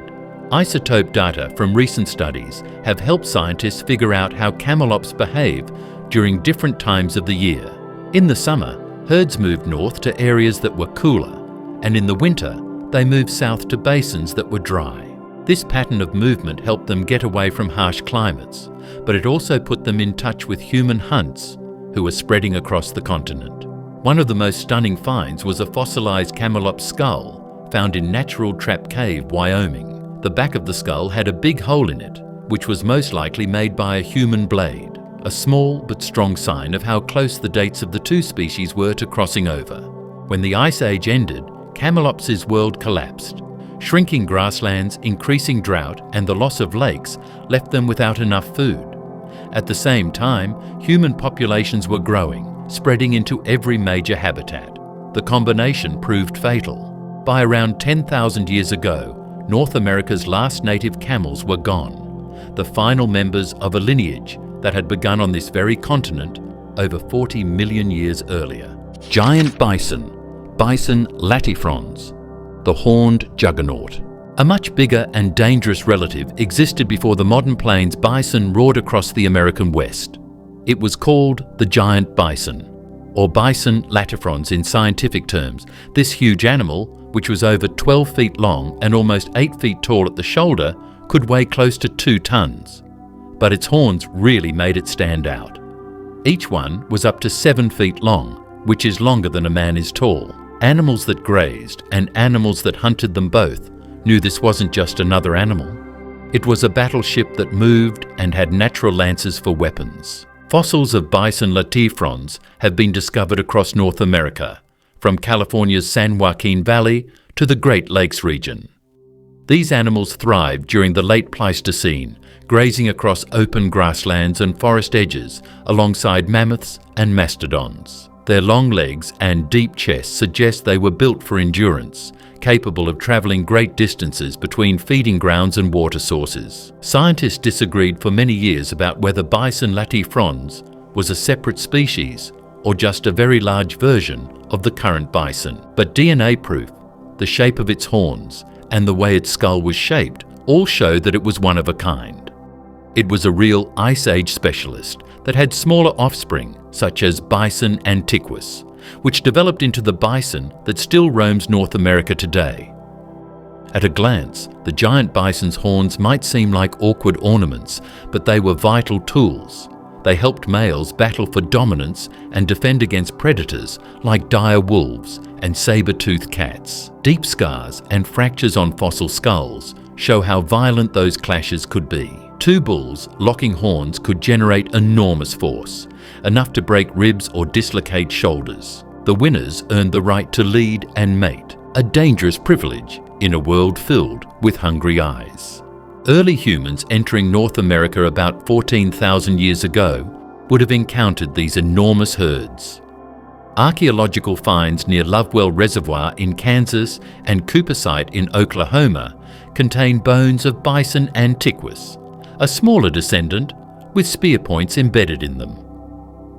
Isotope data from recent studies have helped scientists figure out how camelops behave during different times of the year. In the summer, Herds moved north to areas that were cooler, and in the winter, they moved south to basins that were dry. This pattern of movement helped them get away from harsh climates, but it also put them in touch with human hunts who were spreading across the continent. One of the most stunning finds was a fossilized camelops skull found in Natural Trap Cave, Wyoming. The back of the skull had a big hole in it, which was most likely made by a human blade, a small but strong sign of how close the dates of the two species were to crossing over. When the Ice Age ended, Camelops's world collapsed. Shrinking grasslands, increasing drought, and the loss of lakes left them without enough food. At the same time, human populations were growing, spreading into every major habitat. The combination proved fatal. By around 10,000 years ago, North America's last native camels were gone, the final members of a lineage that had begun on this very continent over 40 million years earlier. Giant bison, Bison latifrons, the horned juggernaut. A much bigger and dangerous relative existed before the modern plains bison roared across the American West. It was called the giant bison, or Bison latifrons in scientific terms. This huge animal, which was over 12 feet long and almost 8 feet tall at the shoulder, could weigh close to 2 tons. But its horns really made it stand out. Each one was up to 7 feet long, which is longer than a man is tall. Animals that grazed and animals that hunted them both knew this wasn't just another animal. It was a battleship that moved and had natural lances for weapons. Fossils of Bison latifrons have been discovered across North America, from California's San Joaquin Valley to the Great Lakes region. These animals thrived during the late Pleistocene, grazing across open grasslands and forest edges alongside mammoths and mastodons. Their long legs and deep chests suggest they were built for endurance, capable of traveling great distances between feeding grounds and water sources. Scientists disagreed for many years about whether Bison latifrons was a separate species or just a very large version of the current bison. But DNA proof, the shape of its horns, and the way its skull was shaped all show that it was one of a kind. It was a real Ice Age specialist that had smaller offspring, such as Bison antiquus, which developed into the bison that still roams North America today. At a glance, the giant bison's horns might seem like awkward ornaments, but they were vital tools. They helped males battle for dominance and defend against predators like dire wolves and saber-toothed cats. Deep scars and fractures on fossil skulls show how violent those clashes could be. Two bulls locking horns could generate enormous force, enough to break ribs or dislocate shoulders. The winners earned the right to lead and mate, a dangerous privilege in a world filled with hungry eyes. Early humans entering North America about 14,000 years ago would have encountered these enormous herds. Archaeological finds near Lovewell Reservoir in Kansas and Cooper Site in Oklahoma contain bones of Bison antiquus, a smaller descendant with spear points embedded in them.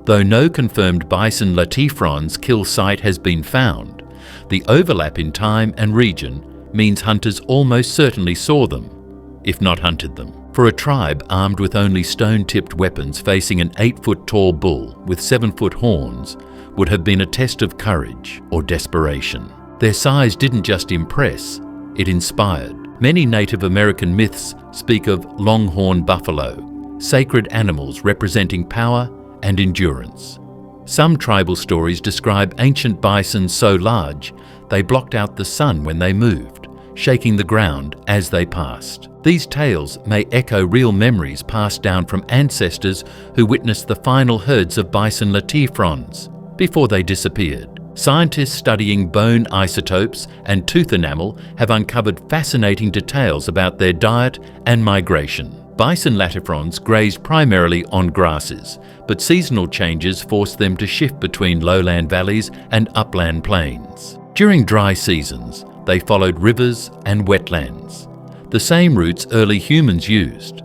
Though no confirmed Bison latifrons kill site has been found, the overlap in time and region means hunters almost certainly saw them, if not hunted them. For a tribe armed with only stone-tipped weapons facing an 8-foot-tall bull with 7-foot horns would have been a test of courage or desperation. Their size didn't just impress, it inspired. Many Native American myths speak of longhorn buffalo, sacred animals representing power and endurance. Some tribal stories describe ancient bison so large they blocked out the sun when they moved, shaking the ground as they passed. These tales may echo real memories passed down from ancestors who witnessed the final herds of Bison latifrons before they disappeared. Scientists studying bone isotopes and tooth enamel have uncovered fascinating details about their diet and migration. Bison latifrons grazed primarily on grasses, but seasonal changes forced them to shift between lowland valleys and upland plains. During dry seasons, they followed rivers and wetlands, the same routes early humans used.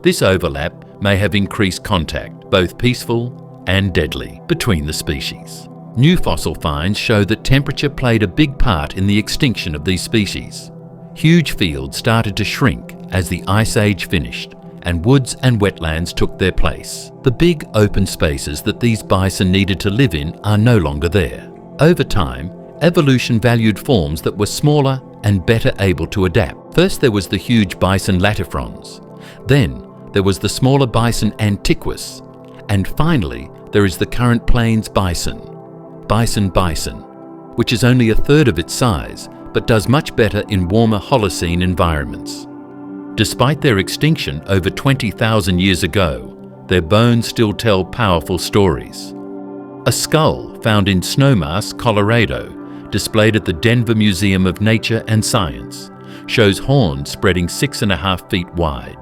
This overlap may have increased contact, both peaceful and deadly, between the species. New fossil finds show that temperature played a big part in the extinction of these species. Huge fields started to shrink as the Ice Age finished, and woods and wetlands took their place. The big open spaces that these bison needed to live in are no longer there. Over time, evolution valued forms that were smaller and better able to adapt. First there was the huge bison latifrons. Then there was the smaller bison antiquus. And finally, there is the current plains bison, which is only a third of its size, but does much better in warmer Holocene environments. Despite their extinction over 20,000 years ago, their bones still tell powerful stories. A skull found in Snowmass, Colorado, displayed at the Denver Museum of Nature and Science, shows horns spreading 6.5 feet wide.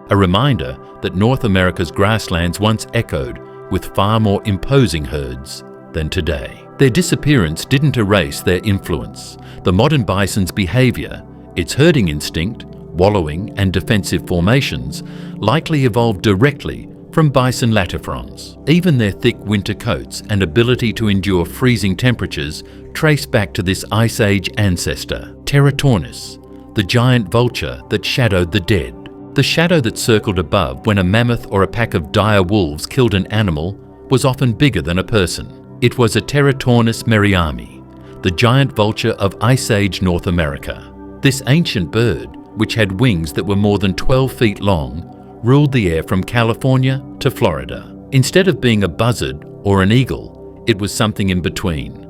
A reminder that North America's grasslands once echoed with far more imposing herds than today. Their disappearance didn't erase their influence. The modern bison's behavior, its herding instinct, wallowing and defensive formations, likely evolved directly from bison latifrons. Even their thick winter coats and ability to endure freezing temperatures trace back to this Ice Age ancestor, Terratornis, the giant vulture that shadowed the dead. The shadow that circled above when a mammoth or a pack of dire wolves killed an animal was often bigger than a person. It was a Terratornis merriami, the giant vulture of Ice Age North America. This ancient bird, which had wings that were more than 12 feet long, ruled the air from California to Florida. Instead of being a buzzard or an eagle, it was something in between.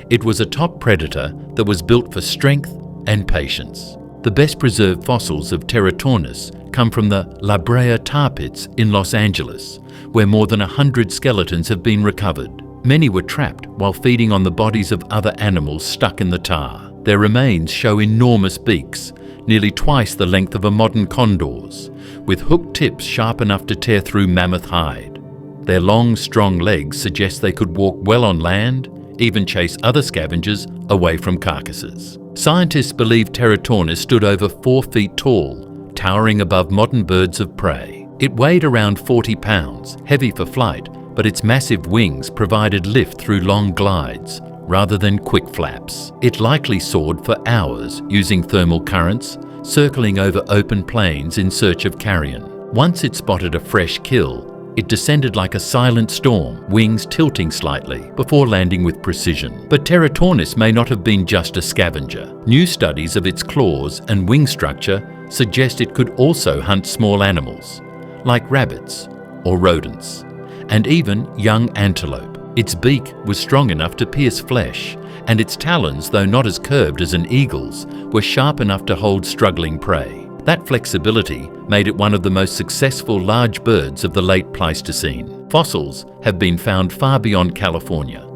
It was a top predator that was built for strength and patience. The best preserved fossils of Terratornis come from the La Brea tar pits in Los Angeles, where more than 100 skeletons have been recovered. Many were trapped while feeding on the bodies of other animals stuck in the tar. Their remains show enormous beaks, nearly twice the length of a modern condor's, with hooked tips sharp enough to tear through mammoth hide. Their long, strong legs suggest they could walk well on land, even chase other scavengers away from carcasses. Scientists believe Terratornis stood over 4 feet tall, towering above modern birds of prey. It weighed around 40 pounds, heavy for flight, but its massive wings provided lift through long glides, rather than quick flaps. It likely soared for hours using thermal currents, circling over open plains in search of carrion. Once it spotted a fresh kill, it descended like a silent storm, wings tilting slightly before landing with precision. But Terratornis may not have been just a scavenger. New studies of its claws and wing structure suggest it could also hunt small animals, like rabbits or rodents, and even young antelope. Its beak was strong enough to pierce flesh, and its talons, though not as curved as an eagle's, were sharp enough to hold struggling prey. That flexibility made it one of the most successful large birds of the late Pleistocene. Fossils have been found far beyond California,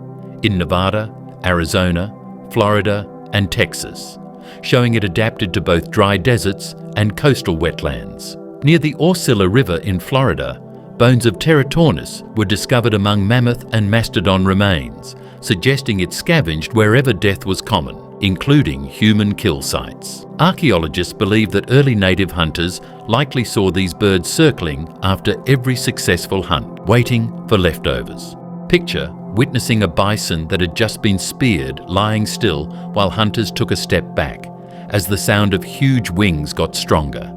in Nevada, Arizona, Florida, and Texas, showing it adapted to both dry deserts and coastal wetlands. Near the Orcilla River in Florida, bones of Terratornis were discovered among mammoth and mastodon remains, suggesting it scavenged wherever death was common, including human kill sites. Archaeologists believe that early native hunters likely saw these birds circling after every successful hunt, waiting for leftovers. Picture witnessing a bison that had just been speared lying still while hunters took a step back, as the sound of huge wings got stronger.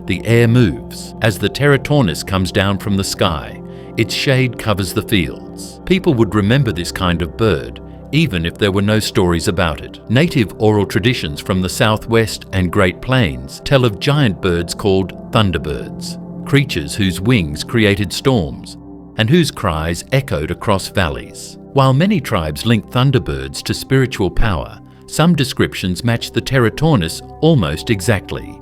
The air moves. As the Terratornis comes down from the sky, its shade covers the fields. People would remember this kind of bird, even if there were no stories about it. Native oral traditions from the Southwest and Great Plains tell of giant birds called thunderbirds, creatures whose wings created storms and whose cries echoed across valleys. While many tribes link thunderbirds to spiritual power, some descriptions match the Terratornis almost exactly.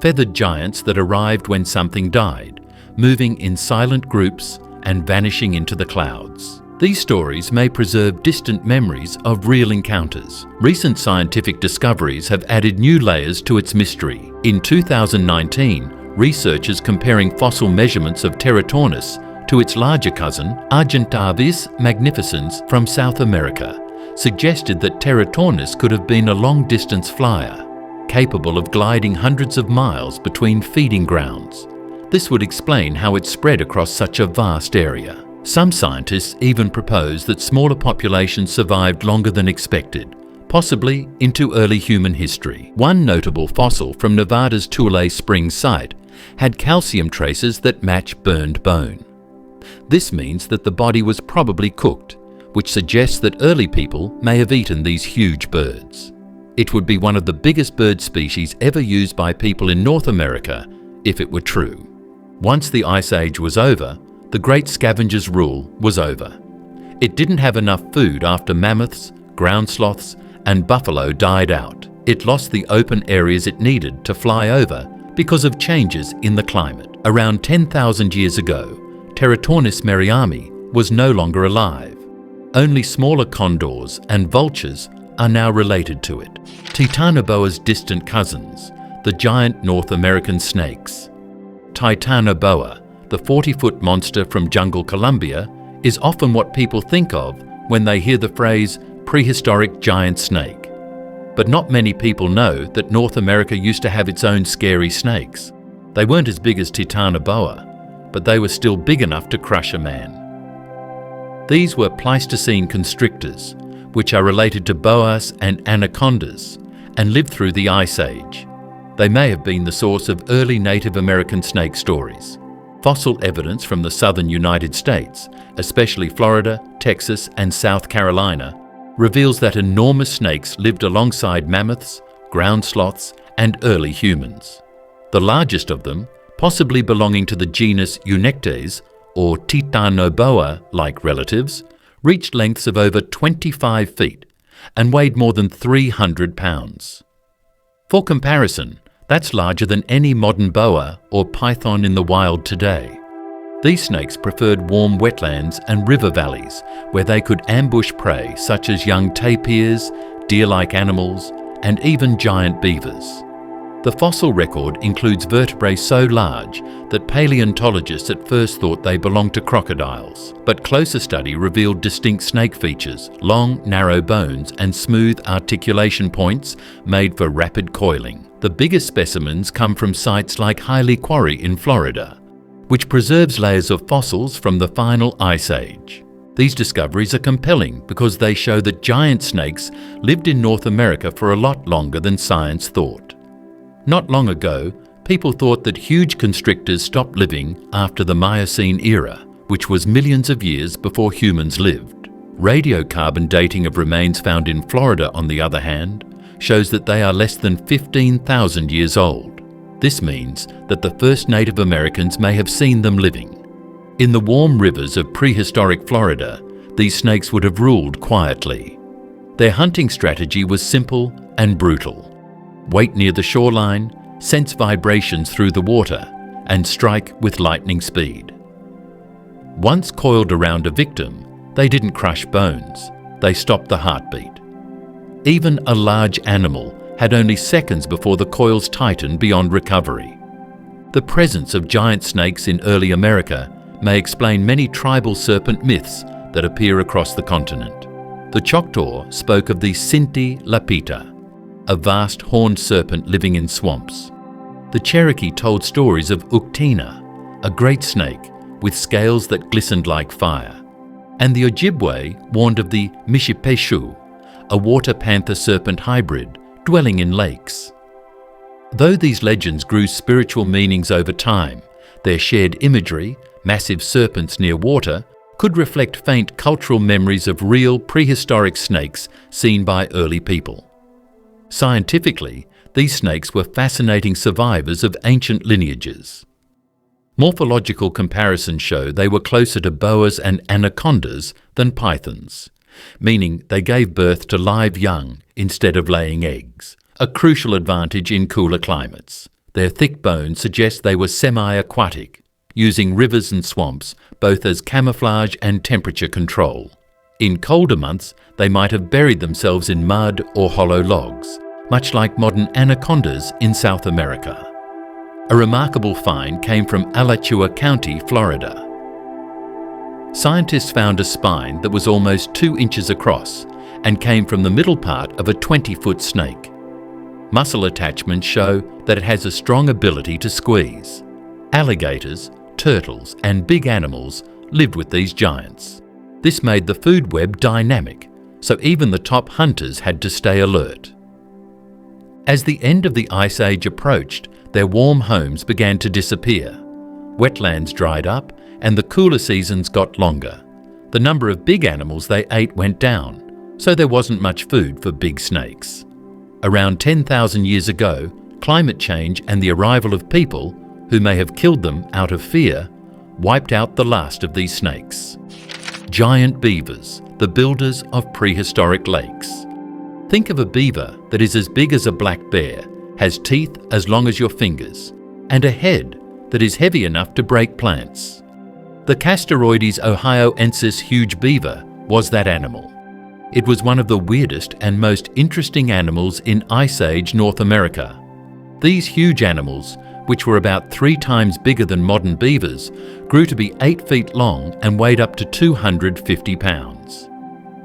Feathered giants that arrived when something died, moving in silent groups and vanishing into the clouds. These stories may preserve distant memories of real encounters. Recent scientific discoveries have added new layers to its mystery. In 2019, researchers comparing fossil measurements of Terratornis to its larger cousin, Argentavis magnificens from South America, suggested that Terratornis could have been a long-distance flyer, capable of gliding hundreds of miles between feeding grounds. This would explain how it spread across such a vast area. Some scientists even propose that smaller populations survived longer than expected, possibly into early human history. One notable fossil from Nevada's Tule Springs site had calcium traces that match burned bone. This means that the body was probably cooked, which suggests that early people may have eaten these huge birds. It would be one of the biggest bird species ever used by people in North America if it were true. Once the Ice Age was over, the great scavenger's rule was over. It didn't have enough food after mammoths, ground sloths, and buffalo died out. It lost the open areas it needed to fly over because of changes in the climate. Around 10,000 years ago, Pterotornis merriami was no longer alive. Only smaller condors and vultures are now related to it. Titanoboa's distant cousins, the giant North American snakes. Titanoboa, the 40-foot monster from jungle Colombia, is often what people think of when they hear the phrase prehistoric giant snake. But not many people know that North America used to have its own scary snakes. They weren't as big as Titanoboa, but they were still big enough to crush a man. These were Pleistocene constrictors, which are related to boas and anacondas, and lived through the Ice Age. They may have been the source of early Native American snake stories. Fossil evidence from the southern United States, especially Florida, Texas, and South Carolina, reveals that enormous snakes lived alongside mammoths, ground sloths, and early humans. The largest of them, possibly belonging to the genus Eunectes, or Titanoboa-like relatives, reached lengths of over 25 feet and weighed more than 300 pounds. For comparison, that's larger than any modern boa or python in the wild today. These snakes preferred warm wetlands and river valleys where they could ambush prey such as young tapirs, deer-like animals, and even giant beavers. The fossil record includes vertebrae so large that paleontologists at first thought they belonged to crocodiles, but closer study revealed distinct snake features, long, narrow bones, and smooth articulation points made for rapid coiling. The biggest specimens come from sites like Hiley Quarry in Florida, which preserves layers of fossils from the final Ice Age. These discoveries are compelling because they show that giant snakes lived in North America for a lot longer than science thought. Not long ago, people thought that huge constrictors stopped living after the Miocene era, which was millions of years before humans lived. Radiocarbon dating of remains found in Florida, on the other hand, shows that they are less than 15,000 years old. This means that the first Native Americans may have seen them living. In the warm rivers of prehistoric Florida, these snakes would have ruled quietly. Their hunting strategy was simple and brutal. Wait near the shoreline, sense vibrations through the water, and strike with lightning speed. Once coiled around a victim, they didn't crush bones, they stopped the heartbeat. Even a large animal had only seconds before the coils tightened beyond recovery. The presence of giant snakes in early America may explain many tribal serpent myths that appear across the continent. The Choctaw spoke of the Sinti Lapita, a vast horned serpent living in swamps. The Cherokee told stories of Uktena, a great snake with scales that glistened like fire. And the Ojibwe warned of the Mishipeshu, a water panther serpent hybrid dwelling in lakes. Though these legends grew spiritual meanings over time, their shared imagery, massive serpents near water, could reflect faint cultural memories of real prehistoric snakes seen by early people. Scientifically, these snakes were fascinating survivors of ancient lineages. Morphological comparisons show they were closer to boas and anacondas than pythons, meaning they gave birth to live young instead of laying eggs, a crucial advantage in cooler climates. Their thick bones suggest they were semi-aquatic, using rivers and swamps both as camouflage and temperature control. In colder months, they might have buried themselves in mud or hollow logs, much like modern anacondas in South America. A remarkable find came from Alachua County, Florida. Scientists found a spine that was almost 2 inches across and came from the middle part of a 20-foot snake. Muscle attachments show that it has a strong ability to squeeze. Alligators, turtles, and big animals lived with these giants. This made the food web dynamic, so even the top hunters had to stay alert. As the end of the Ice Age approached, their warm homes began to disappear. Wetlands dried up and the cooler seasons got longer. The number of big animals they ate went down, so there wasn't much food for big snakes. Around 10,000 years ago, climate change and the arrival of people, who may have killed them out of fear, wiped out the last of these snakes. Giant beavers, the builders of prehistoric lakes. Think of a beaver that is as big as a black bear, has teeth as long as your fingers, and a head that is heavy enough to break plants. The Castorides ohioensis huge beaver was that animal. It was one of the weirdest and most interesting animals in Ice Age North America. These huge animals, which were about 3 times bigger than modern beavers, grew to be 8 feet long and weighed up to 250 pounds.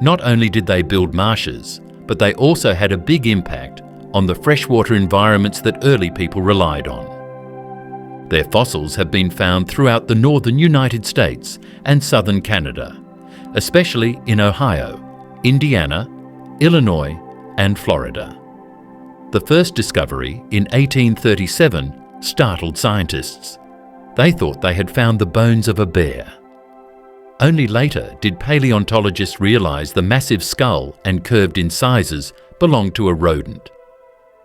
Not only did they build marshes, but they also had a big impact on the freshwater environments that early people relied on. Their fossils have been found throughout the northern United States and southern Canada, especially in Ohio, Indiana, Illinois, and Florida. The first discovery in 1837 startled scientists. They thought they had found the bones of a bear. Only later did paleontologists realize the massive skull and curved incisors belonged to a rodent.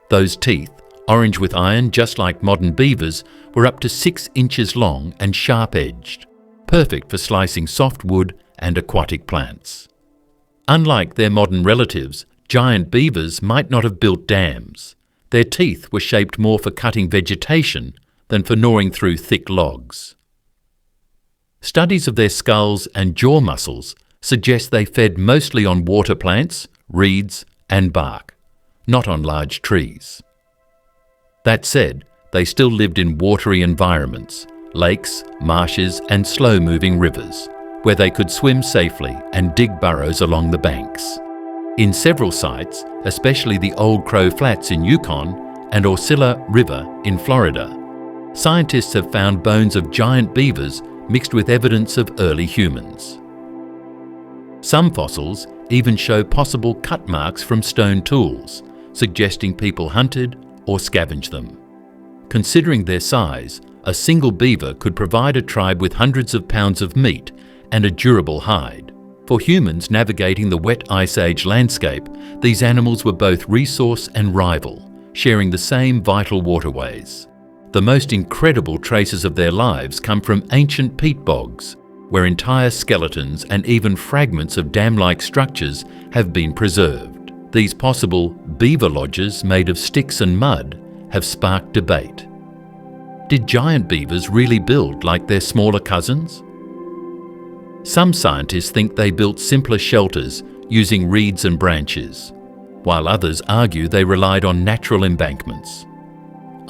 Those teeth, orange with iron just like modern beavers, were up to 6 inches long and sharp-edged, perfect for slicing soft wood and aquatic plants. Unlike their modern relatives, giant beavers might not have built dams. Their teeth were shaped more for cutting vegetation than for gnawing through thick logs. Studies of their skulls and jaw muscles suggest they fed mostly on water plants, reeds, and bark, not on large trees. That said, they still lived in watery environments, lakes, marshes, and slow-moving rivers, where they could swim safely and dig burrows along the banks. In several sites, especially the Old Crow Flats in Yukon and Orcilla River in Florida, scientists have found bones of giant beavers mixed with evidence of early humans. Some fossils even show possible cut marks from stone tools, suggesting people hunted or scavenged them. Considering their size, a single beaver could provide a tribe with hundreds of pounds of meat and a durable hide. For humans navigating the wet Ice Age landscape, these animals were both resource and rival, sharing the same vital waterways. The most incredible traces of their lives come from ancient peat bogs, where entire skeletons and even fragments of dam-like structures have been preserved. These possible beaver lodges made of sticks and mud have sparked debate. Did giant beavers really build like their smaller cousins? Some scientists think they built simpler shelters using reeds and branches, while others argue they relied on natural embankments.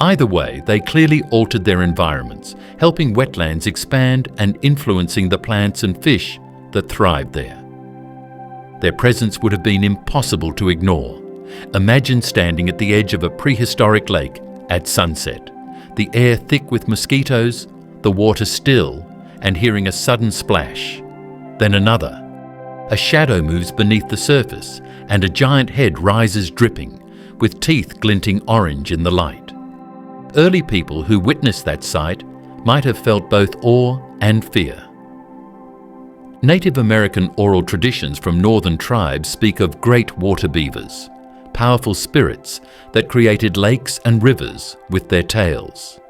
Either way, they clearly altered their environments, helping wetlands expand and influencing the plants and fish that thrived there. Their presence would have been impossible to ignore. Imagine standing at the edge of a prehistoric lake at sunset, the air thick with mosquitoes, the water still, and hearing a sudden splash. Then another. A shadow moves beneath the surface, and a giant head rises dripping, with teeth glinting orange in the light. Early people who witnessed that sight might have felt both awe and fear. Native American oral traditions from northern tribes speak of great water beavers, powerful spirits that created lakes and rivers with their tails.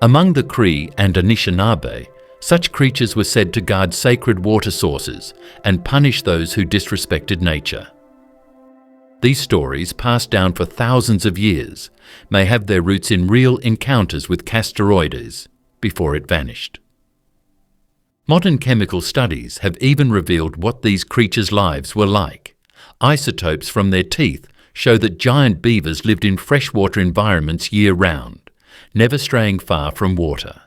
Among the Cree and Anishinaabe, such creatures were said to guard sacred water sources and punish those who disrespected nature. These stories, passed down for thousands of years, may have their roots in real encounters with Castorides before it vanished. Modern chemical studies have even revealed what these creatures' lives were like. Isotopes from their teeth show that giant beavers lived in freshwater environments year-round, never straying far from water.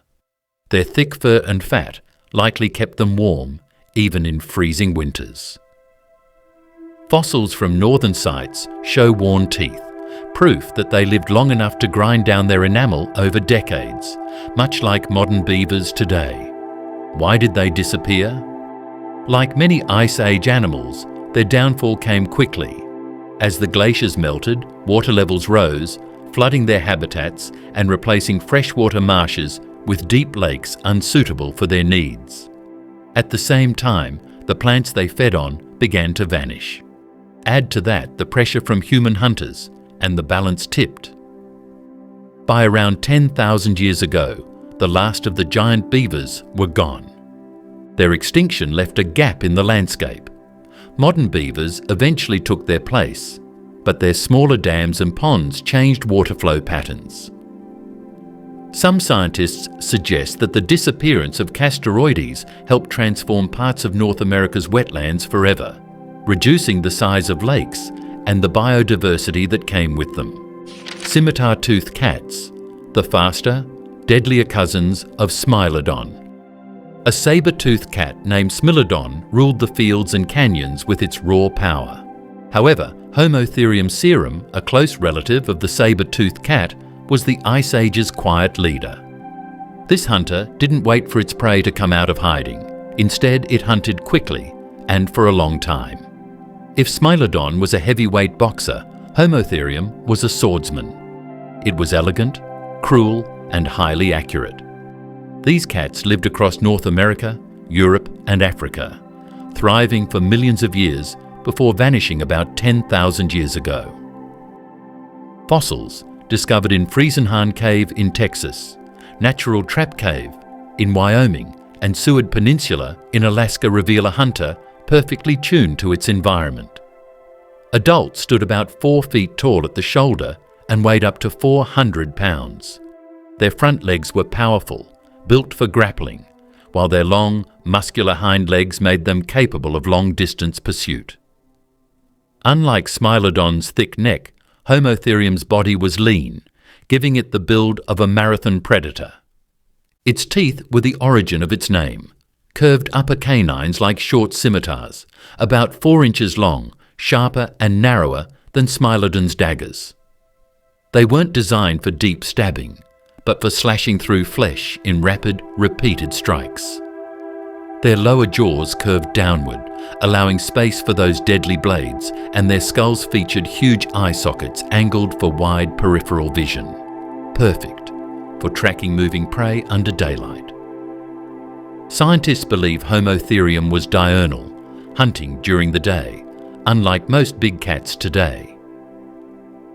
Their thick fur and fat likely kept them warm, even in freezing winters. Fossils from northern sites show worn teeth, proof that they lived long enough to grind down their enamel over decades, much like modern beavers today. Why did they disappear? Like many Ice Age animals, their downfall came quickly. As the glaciers melted, water levels rose, flooding their habitats and replacing freshwater marshes with deep lakes unsuitable for their needs. At the same time, the plants they fed on began to vanish. Add to that the pressure from human hunters, and the balance tipped. By around 10,000 years ago, the last of the giant beavers were gone. Their extinction left a gap in the landscape. Modern beavers eventually took their place, but their smaller dams and ponds changed water flow patterns. Some scientists suggest that the disappearance of Castoroides helped transform parts of North America's wetlands forever, reducing the size of lakes and the biodiversity that came with them. Scimitar-toothed cats, the faster, deadlier cousins of Smilodon. A saber-toothed cat named Smilodon ruled the fields and canyons with its raw power. However, Homotherium serum, a close relative of the saber-toothed cat, was the Ice Age's quiet leader. This hunter didn't wait for its prey to come out of hiding. Instead, it hunted quickly and for a long time. If Smilodon was a heavyweight boxer, Homotherium was a swordsman. It was elegant, cruel, and highly accurate. These cats lived across North America, Europe, and Africa, thriving for millions of years before vanishing about 10,000 years ago. Fossils discovered in Friesenhahn Cave in Texas, Natural Trap Cave in Wyoming, and Seward Peninsula in Alaska reveal a hunter perfectly tuned to its environment. Adults stood about 4 feet tall at the shoulder and weighed up to 400 pounds. Their front legs were powerful, built for grappling, while their long, muscular hind legs made them capable of long-distance pursuit. Unlike Smilodon's thick neck, Homotherium's body was lean, giving it the build of a marathon predator. Its teeth were the origin of its name, curved upper canines like short scimitars, about 4 inches long, sharper and narrower than Smilodon's daggers. They weren't designed for deep stabbing, but for slashing through flesh in rapid, repeated strikes. Their lower jaws curved downward, allowing space for those deadly blades, and their skulls featured huge eye sockets angled for wide peripheral vision. Perfect for tracking moving prey under daylight. Scientists believe Homotherium was diurnal, hunting during the day, unlike most big cats today.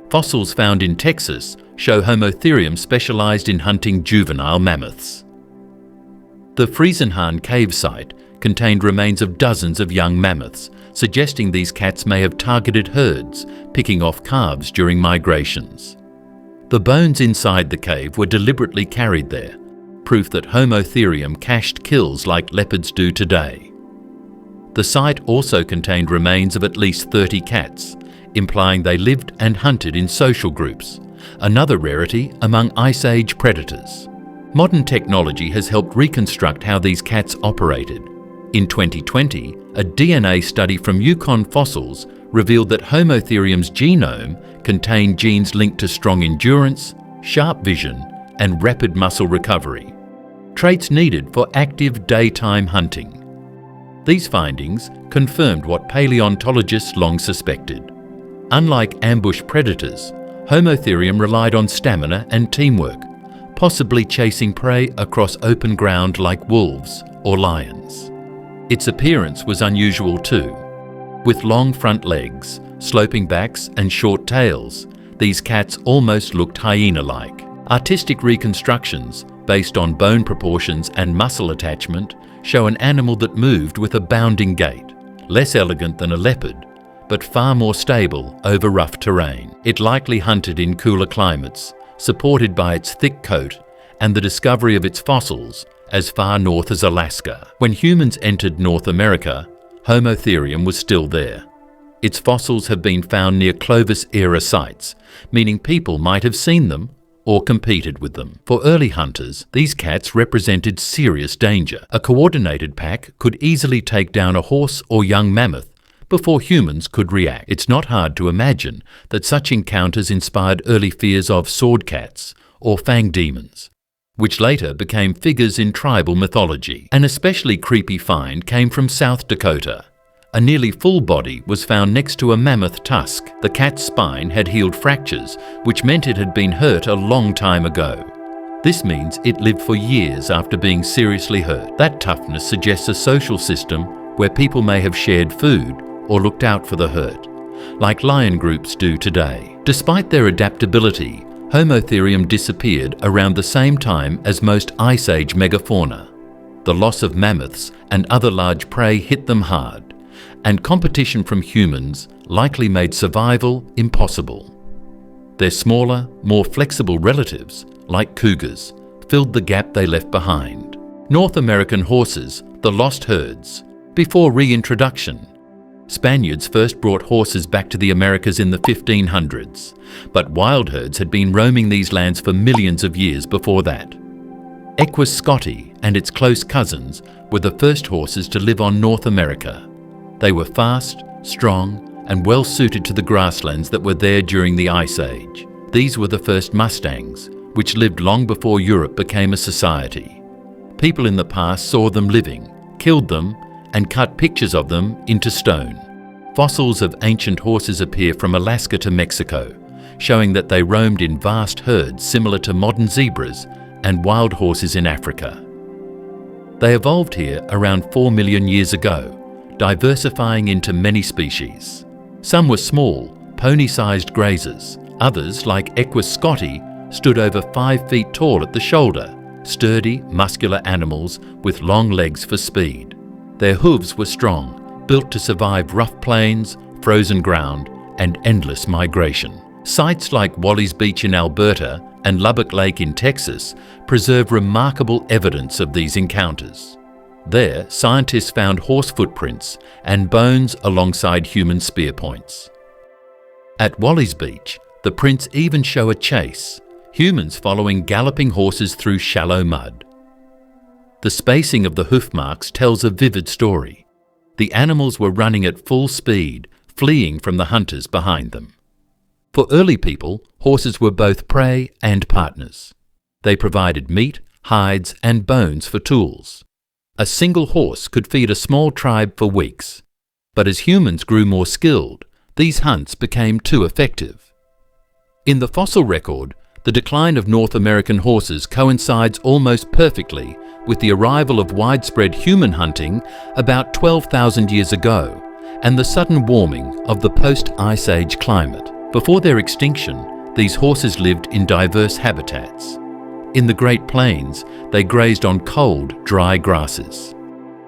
Fossils found in Texas show Homotherium specialized in hunting juvenile mammoths. The Friesenhahn cave site contained remains of dozens of young mammoths, suggesting these cats may have targeted herds, picking off calves during migrations. The bones inside the cave were deliberately carried there, proof that Homotherium cached kills like leopards do today. The site also contained remains of at least 30 cats, implying they lived and hunted in social groups, another rarity among Ice Age predators. Modern technology has helped reconstruct how these cats operated. In 2020, a DNA study from Yukon fossils revealed that Homotherium's genome contained genes linked to strong endurance, sharp vision, and rapid muscle recovery, traits needed for active daytime hunting. These findings confirmed what paleontologists long suspected. Unlike ambush predators, Homotherium relied on stamina and teamwork, possibly chasing prey across open ground like wolves or lions. Its appearance was unusual too. With long front legs, sloping backs and short tails, these cats almost looked hyena-like. Artistic reconstructions, based on bone proportions and muscle attachment, show an animal that moved with a bounding gait, less elegant than a leopard, but far more stable over rough terrain. It likely hunted in cooler climates, supported by its thick coat and the discovery of its fossils as far north as Alaska. When humans entered North America, Homotherium was still there. Its fossils have been found near Clovis-era sites, meaning people might have seen them or competed with them. For early hunters, these cats represented serious danger. A coordinated pack could easily take down a horse or young mammoth before humans could react. It's not hard to imagine that such encounters inspired early fears of sword cats or fang demons, which later became figures in tribal mythology. An especially creepy find came from South Dakota. A nearly full body was found next to a mammoth tusk. The cat's spine had healed fractures, which meant it had been hurt a long time ago. This means it lived for years after being seriously hurt. That toughness suggests a social system where people may have shared food or looked out for the hurt, like lion groups do today. Despite their adaptability, Homotherium disappeared around the same time as most Ice Age megafauna. The loss of mammoths and other large prey hit them hard, and competition from humans likely made survival impossible. Their smaller, more flexible relatives, like cougars, filled the gap they left behind. North American horses, the lost herds, before reintroduction. Spaniards first brought horses back to the Americas in the 1500s, but wild herds had been roaming these lands for millions of years before that. Equus scotti and its close cousins were the first horses to live on North America. They were fast, strong, and well suited to the grasslands that were there during the Ice Age. These were the first Mustangs, which lived long before Europe became a society. People in the past saw them living, killed them, and cut pictures of them into stone. Fossils of ancient horses appear from Alaska to Mexico, showing that they roamed in vast herds similar to modern zebras and wild horses in Africa. They evolved here around 4 million years ago, diversifying into many species. Some were small, pony-sized grazers. Others, like Equus scotti, stood over 5 feet tall at the shoulder, sturdy, muscular animals with long legs for speed. Their hooves were strong, built to survive rough plains, frozen ground, and endless migration. Sites like Wally's Beach in Alberta and Lubbock Lake in Texas preserve remarkable evidence of these encounters. There, scientists found horse footprints and bones alongside human spear points. At Wally's Beach, the prints even show a chase, humans following galloping horses through shallow mud. The spacing of the hoof marks tells a vivid story. The animals were running at full speed, fleeing from the hunters behind them. For early people, horses were both prey and partners. They provided meat, hides, and bones for tools. A single horse could feed a small tribe for weeks. But as humans grew more skilled, these hunts became too effective. In the fossil record, the decline of North American horses coincides almost perfectly with the arrival of widespread human hunting about 12,000 years ago and the sudden warming of the post-Ice Age climate. Before their extinction, these horses lived in diverse habitats. In the Great Plains, they grazed on cold, dry grasses.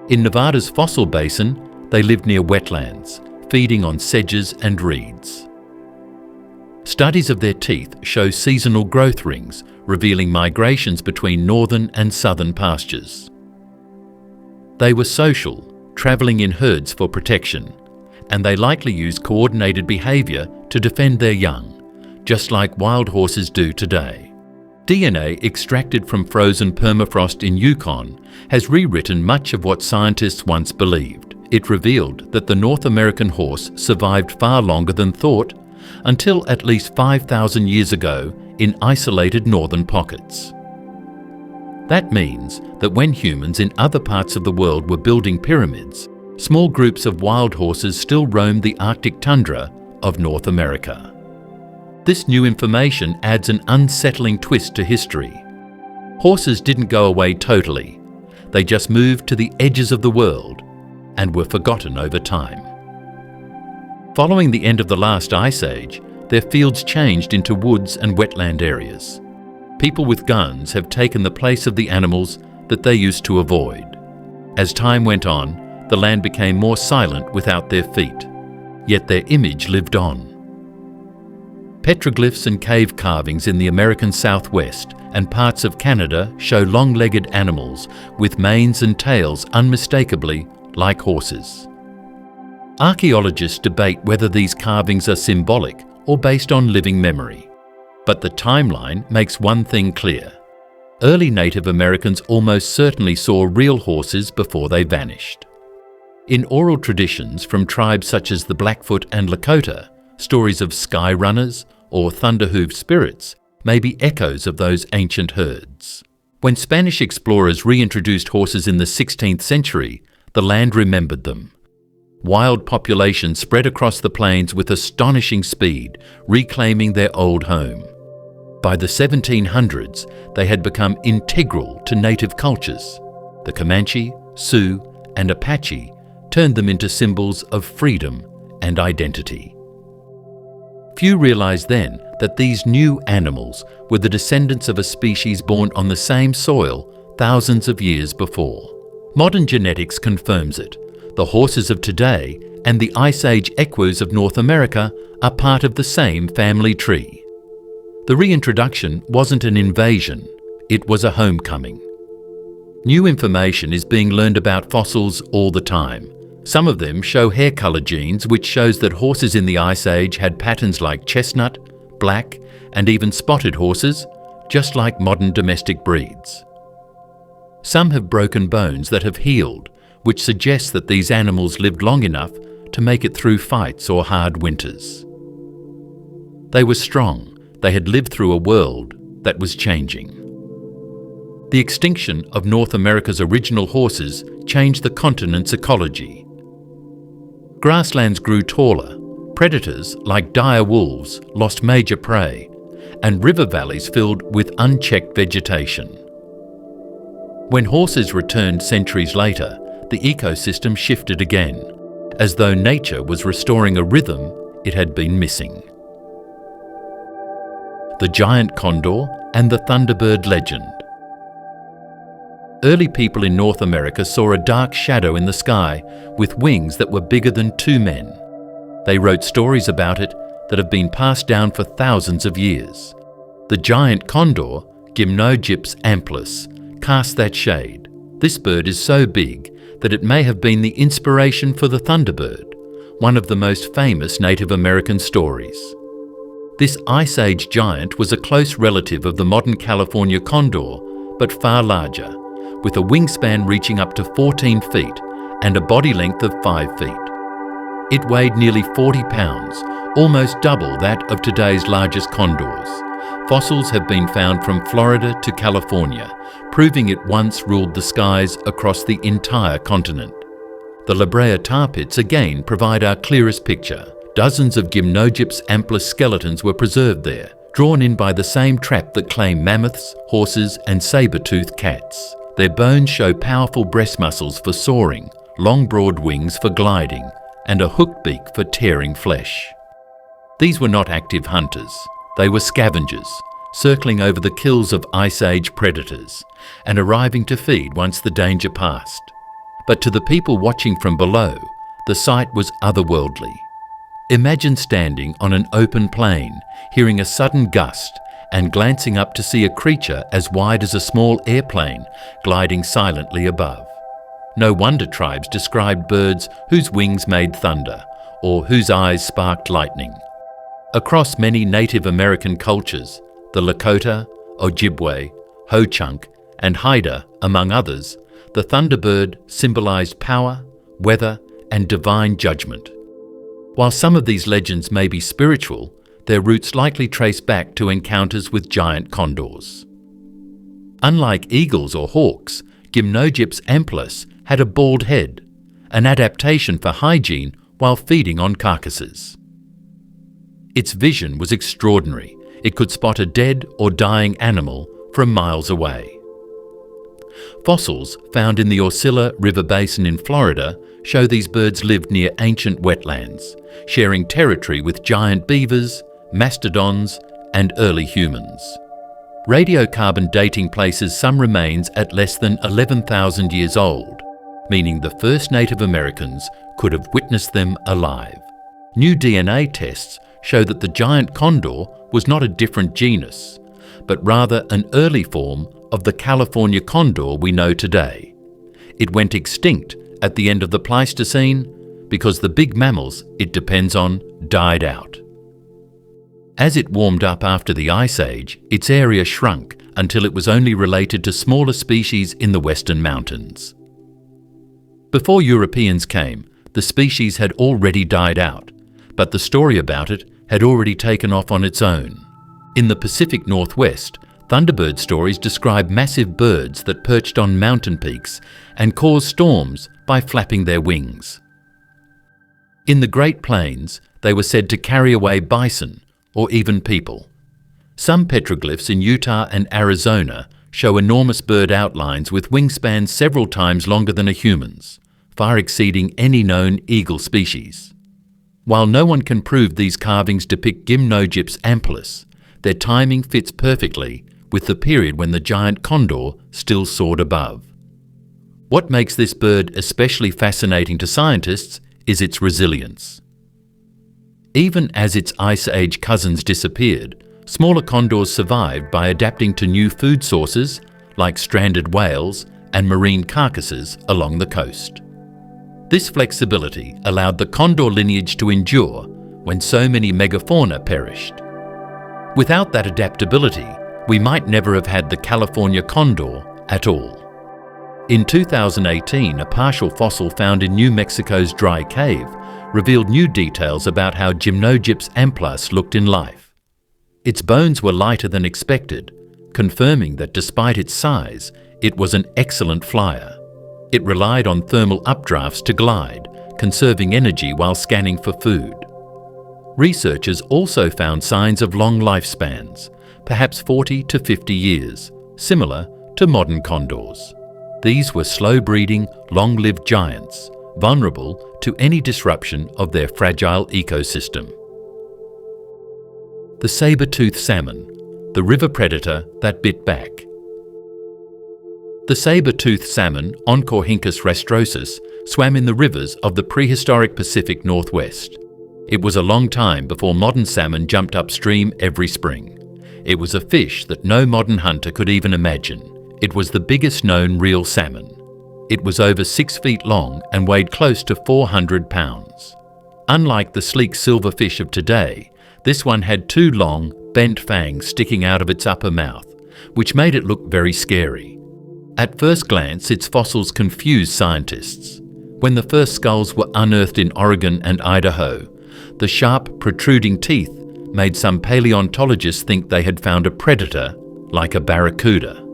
In Nevada's fossil basin, they lived near wetlands, feeding on sedges and reeds. Studies of their teeth show seasonal growth rings, revealing migrations between northern and southern pastures. They were social, travelling in herds for protection, and they likely used coordinated behaviour to defend their young, just like wild horses do today. DNA extracted from frozen permafrost in Yukon has rewritten much of what scientists once believed. It revealed that the North American horse survived far longer than thought, until at least 5,000 years ago in isolated northern pockets. That means that when humans in other parts of the world were building pyramids, small groups of wild horses still roamed the Arctic tundra of North America. This new information adds an unsettling twist to history. Horses didn't go away totally. They just moved to the edges of the world and were forgotten over time. Following the end of the last Ice Age, their fields changed into woods and wetland areas. People with guns have taken the place of the animals that they used to avoid. As time went on, the land became more silent without their feet, yet their image lived on. Petroglyphs and cave carvings in the American Southwest and parts of Canada show long-legged animals with manes and tails unmistakably like horses. Archaeologists debate whether these carvings are symbolic or based on living memory. But the timeline makes one thing clear. Early Native Americans almost certainly saw real horses before they vanished. In oral traditions from tribes such as the Blackfoot and Lakota, stories of sky runners or thunder-hooved spirits may be echoes of those ancient herds. When Spanish explorers reintroduced horses in the 16th century, the land remembered them. Wild populations spread across the plains with astonishing speed, reclaiming their old home. By the 1700s, they had become integral to native cultures. The Comanche, Sioux, and Apache turned them into symbols of freedom and identity. Few realized then that these new animals were the descendants of a species born on the same soil thousands of years before. Modern genetics confirms it. The horses of today and the Ice Age equus of North America are part of the same family tree. The reintroduction wasn't an invasion, it was a homecoming. New information is being learned about fossils all the time. Some of them show hair colour genes, which shows that horses in the Ice Age had patterns like chestnut, black, and even spotted horses, just like modern domestic breeds. Some have broken bones that have healed, which suggests that these animals lived long enough to make it through fights or hard winters. They were strong. They had lived through a world that was changing. The extinction of North America's original horses changed the continent's ecology. Grasslands grew taller, predators like dire wolves lost major prey, and river valleys filled with unchecked vegetation. When horses returned centuries later, the ecosystem shifted again, as though nature was restoring a rhythm it had been missing. The giant condor and the thunderbird legend. Early people in North America saw a dark shadow in the sky with wings that were bigger than two men. They wrote stories about it that have been passed down for thousands of years. The giant condor, Gymnogyps amplus, cast that shade. This bird is so big that it may have been the inspiration for the thunderbird, one of the most famous Native American stories. This Ice Age giant was a close relative of the modern California condor, but far larger, with a wingspan reaching up to 14 feet and a body length of 5 feet. It weighed nearly 40 pounds, almost double that of today's largest condors. Fossils have been found from Florida to California, proving it once ruled the skies across the entire continent. The La Brea tar pits again provide our clearest picture. Dozens of Gymnogyps amplus skeletons were preserved there, drawn in by the same trap that claimed mammoths, horses, and saber-toothed cats. Their bones show powerful breast muscles for soaring, long broad wings for gliding, and a hooked beak for tearing flesh. These were not active hunters. They were scavengers, circling over the kills of Ice Age predators and arriving to feed once the danger passed. But to the people watching from below, the sight was otherworldly. Imagine standing on an open plain, hearing a sudden gust, and glancing up to see a creature as wide as a small airplane gliding silently above. No wonder tribes described birds whose wings made thunder, or whose eyes sparked lightning. Across many Native American cultures, the Lakota, Ojibwe, Ho-Chunk, and Haida, among others, the thunderbird symbolized power, weather, and divine judgment. While some of these legends may be spiritual, their roots likely trace back to encounters with giant condors. Unlike eagles or hawks, Gymnogyps amplus had a bald head, an adaptation for hygiene while feeding on carcasses. Its vision was extraordinary. It could spot a dead or dying animal from miles away. Fossils found in the Orcilla River Basin in Florida show these birds lived near ancient wetlands, sharing territory with giant beavers, mastodons, and early humans. Radiocarbon dating places some remains at less than 11,000 years old, meaning the first Native Americans could have witnessed them alive. New DNA tests show that the giant condor was not a different genus, but rather an early form of the California condor we know today. It went extinct at the end of the Pleistocene because the big mammals it depends on died out. As it warmed up after the Ice Age, its area shrunk until it was only related to smaller species in the western mountains. Before Europeans came, the species had already died out, but the story about it had already taken off on its own. In the Pacific Northwest, thunderbird stories describe massive birds that perched on mountain peaks and caused storms by flapping their wings. In the Great Plains, they were said to carry away bison or even people. Some petroglyphs in Utah and Arizona show enormous bird outlines with wingspans several times longer than a human's, far exceeding any known eagle species. While no one can prove these carvings depict Gymnogyps ampullus, their timing fits perfectly with the period when the giant condor still soared above. What makes this bird especially fascinating to scientists is its resilience. Even as its Ice Age cousins disappeared, smaller condors survived by adapting to new food sources like stranded whales and marine carcasses along the coast. This flexibility allowed the condor lineage to endure when so many megafauna perished. Without that adaptability, we might never have had the California condor at all. In 2018, a partial fossil found in New Mexico's Dry Cave revealed new details about how Gymnogyps ampullus looked in life. Its bones were lighter than expected, confirming that despite its size, it was an excellent flyer. It relied on thermal updrafts to glide, conserving energy while scanning for food. Researchers also found signs of long lifespans, perhaps 40 to 50 years, similar to modern condors. These were slow-breeding, long-lived giants, vulnerable to any disruption of their fragile ecosystem. The saber-toothed salmon, the river predator that bit back. The saber-toothed salmon, Oncorhynchus rastrosus, swam in the rivers of the prehistoric Pacific Northwest. It was a long time before modern salmon jumped upstream every spring. It was a fish that no modern hunter could even imagine. It was the biggest known real salmon. It was over 6 feet long and weighed close to 400 pounds. Unlike the sleek silverfish of today, this one had 2 long, bent fangs sticking out of its upper mouth, which made it look very scary. At first glance, its fossils confused scientists. When the first skulls were unearthed in Oregon and Idaho, the sharp, protruding teeth made some paleontologists think they had found a predator like a barracuda.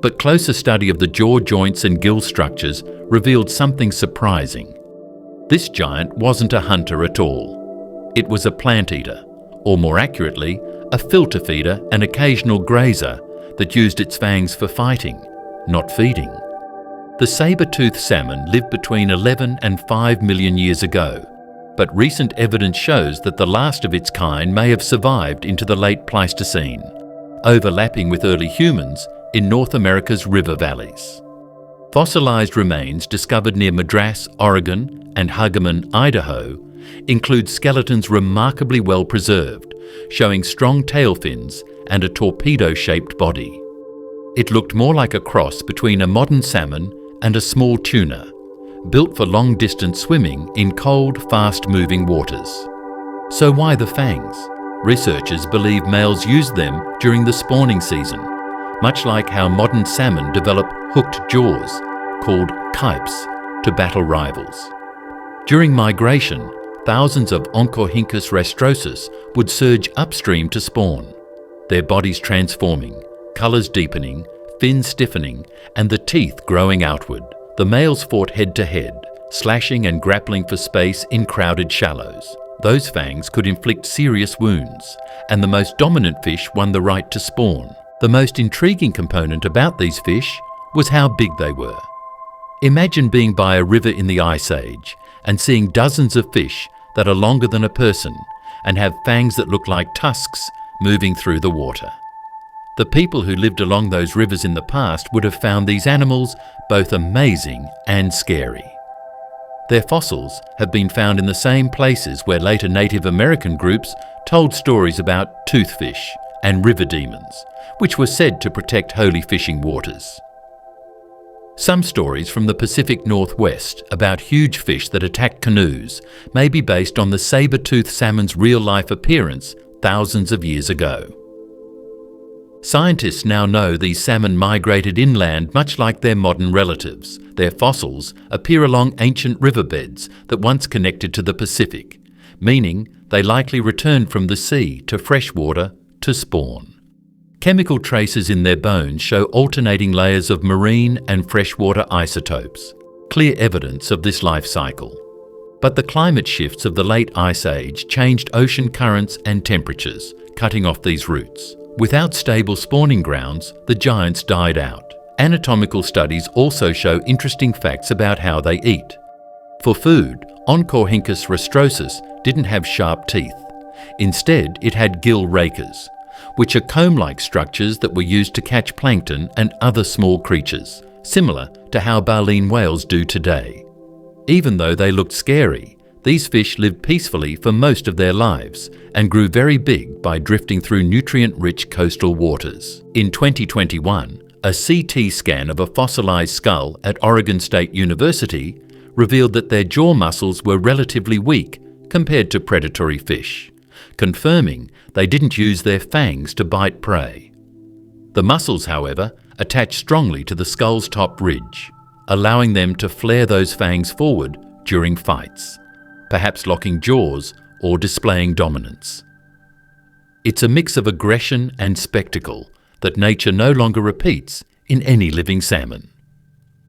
But closer study of the jaw joints and gill structures revealed something surprising. This giant wasn't a hunter at all. It was a plant eater, or more accurately, a filter feeder and occasional grazer that used its fangs for fighting, not feeding. The saber-toothed salmon lived between 11 and 5 million years ago, but recent evidence shows that the last of its kind may have survived into the late Pleistocene, overlapping with early humans in North America's river valleys. Fossilized remains discovered near Madras, Oregon, and Hagaman, Idaho, include skeletons remarkably well preserved, showing strong tail fins and a torpedo-shaped body. It looked more like a cross between a modern salmon and a small tuna, built for long-distance swimming in cold, fast-moving waters. So why the fangs? Researchers believe males used them during the spawning season, much like how modern salmon develop hooked jaws, called kypes, to battle rivals. During migration, thousands of Oncorhynchus rastrosus would surge upstream to spawn, their bodies transforming, colours deepening, fins stiffening, and the teeth growing outward. The males fought head-to-head, slashing and grappling for space in crowded shallows. Those fangs could inflict serious wounds, and the most dominant fish won the right to spawn. The most intriguing component about these fish was how big they were. Imagine being by a river in the Ice Age and seeing dozens of fish that are longer than a person and have fangs that look like tusks moving through the water. The people who lived along those rivers in the past would have found these animals both amazing and scary. Their fossils have been found in the same places where later Native American groups told stories about toothfish and river demons, which were said to protect holy fishing waters. Some stories from the Pacific Northwest about huge fish that attacked canoes may be based on the saber-toothed salmon's real-life appearance thousands of years ago. Scientists now know these salmon migrated inland much like their modern relatives. Their fossils appear along ancient riverbeds that once connected to the Pacific, meaning they likely returned from the sea to freshwater to spawn. Chemical traces in their bones show alternating layers of marine and freshwater isotopes, clear evidence of this life cycle. But the climate shifts of the late Ice Age changed ocean currents and temperatures, cutting off these routes. Without stable spawning grounds, the giants died out. Anatomical studies also show interesting facts about how they eat. For food, Oncorhynchus rostrosus didn't have sharp teeth. Instead, it had gill rakers, which are comb-like structures that were used to catch plankton and other small creatures, similar to how baleen whales do today. Even though they looked scary, these fish lived peacefully for most of their lives and grew very big by drifting through nutrient-rich coastal waters. In 2021, a CT scan of a fossilized skull at Oregon State University revealed that their jaw muscles were relatively weak compared to predatory fish, confirming they didn't use their fangs to bite prey. The muscles, however, attach strongly to the skull's top ridge, allowing them to flare those fangs forward during fights, perhaps locking jaws or displaying dominance. It's a mix of aggression and spectacle that nature no longer repeats in any living salmon.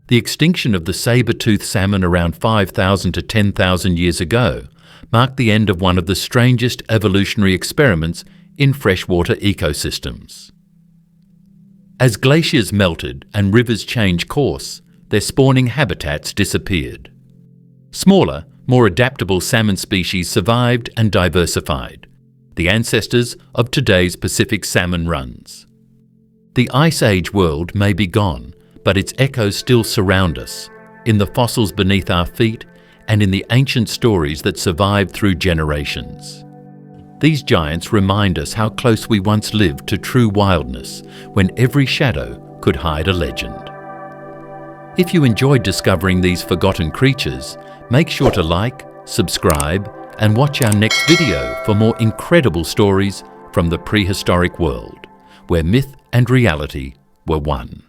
The extinction of the saber-toothed salmon around 5,000 to 10,000 years ago marked the end of one of the strangest evolutionary experiments in freshwater ecosystems. As glaciers melted and rivers changed course, their spawning habitats disappeared. Smaller, more adaptable salmon species survived and diversified, the ancestors of today's Pacific salmon runs. The Ice Age world may be gone, but its echoes still surround us, in the fossils beneath our feet and in the ancient stories that survived through generations. These giants remind us how close we once lived to true wildness, when every shadow could hide a legend. If you enjoyed discovering these forgotten creatures, make sure to like, subscribe, and watch our next video for more incredible stories from the prehistoric world, where myth and reality were one.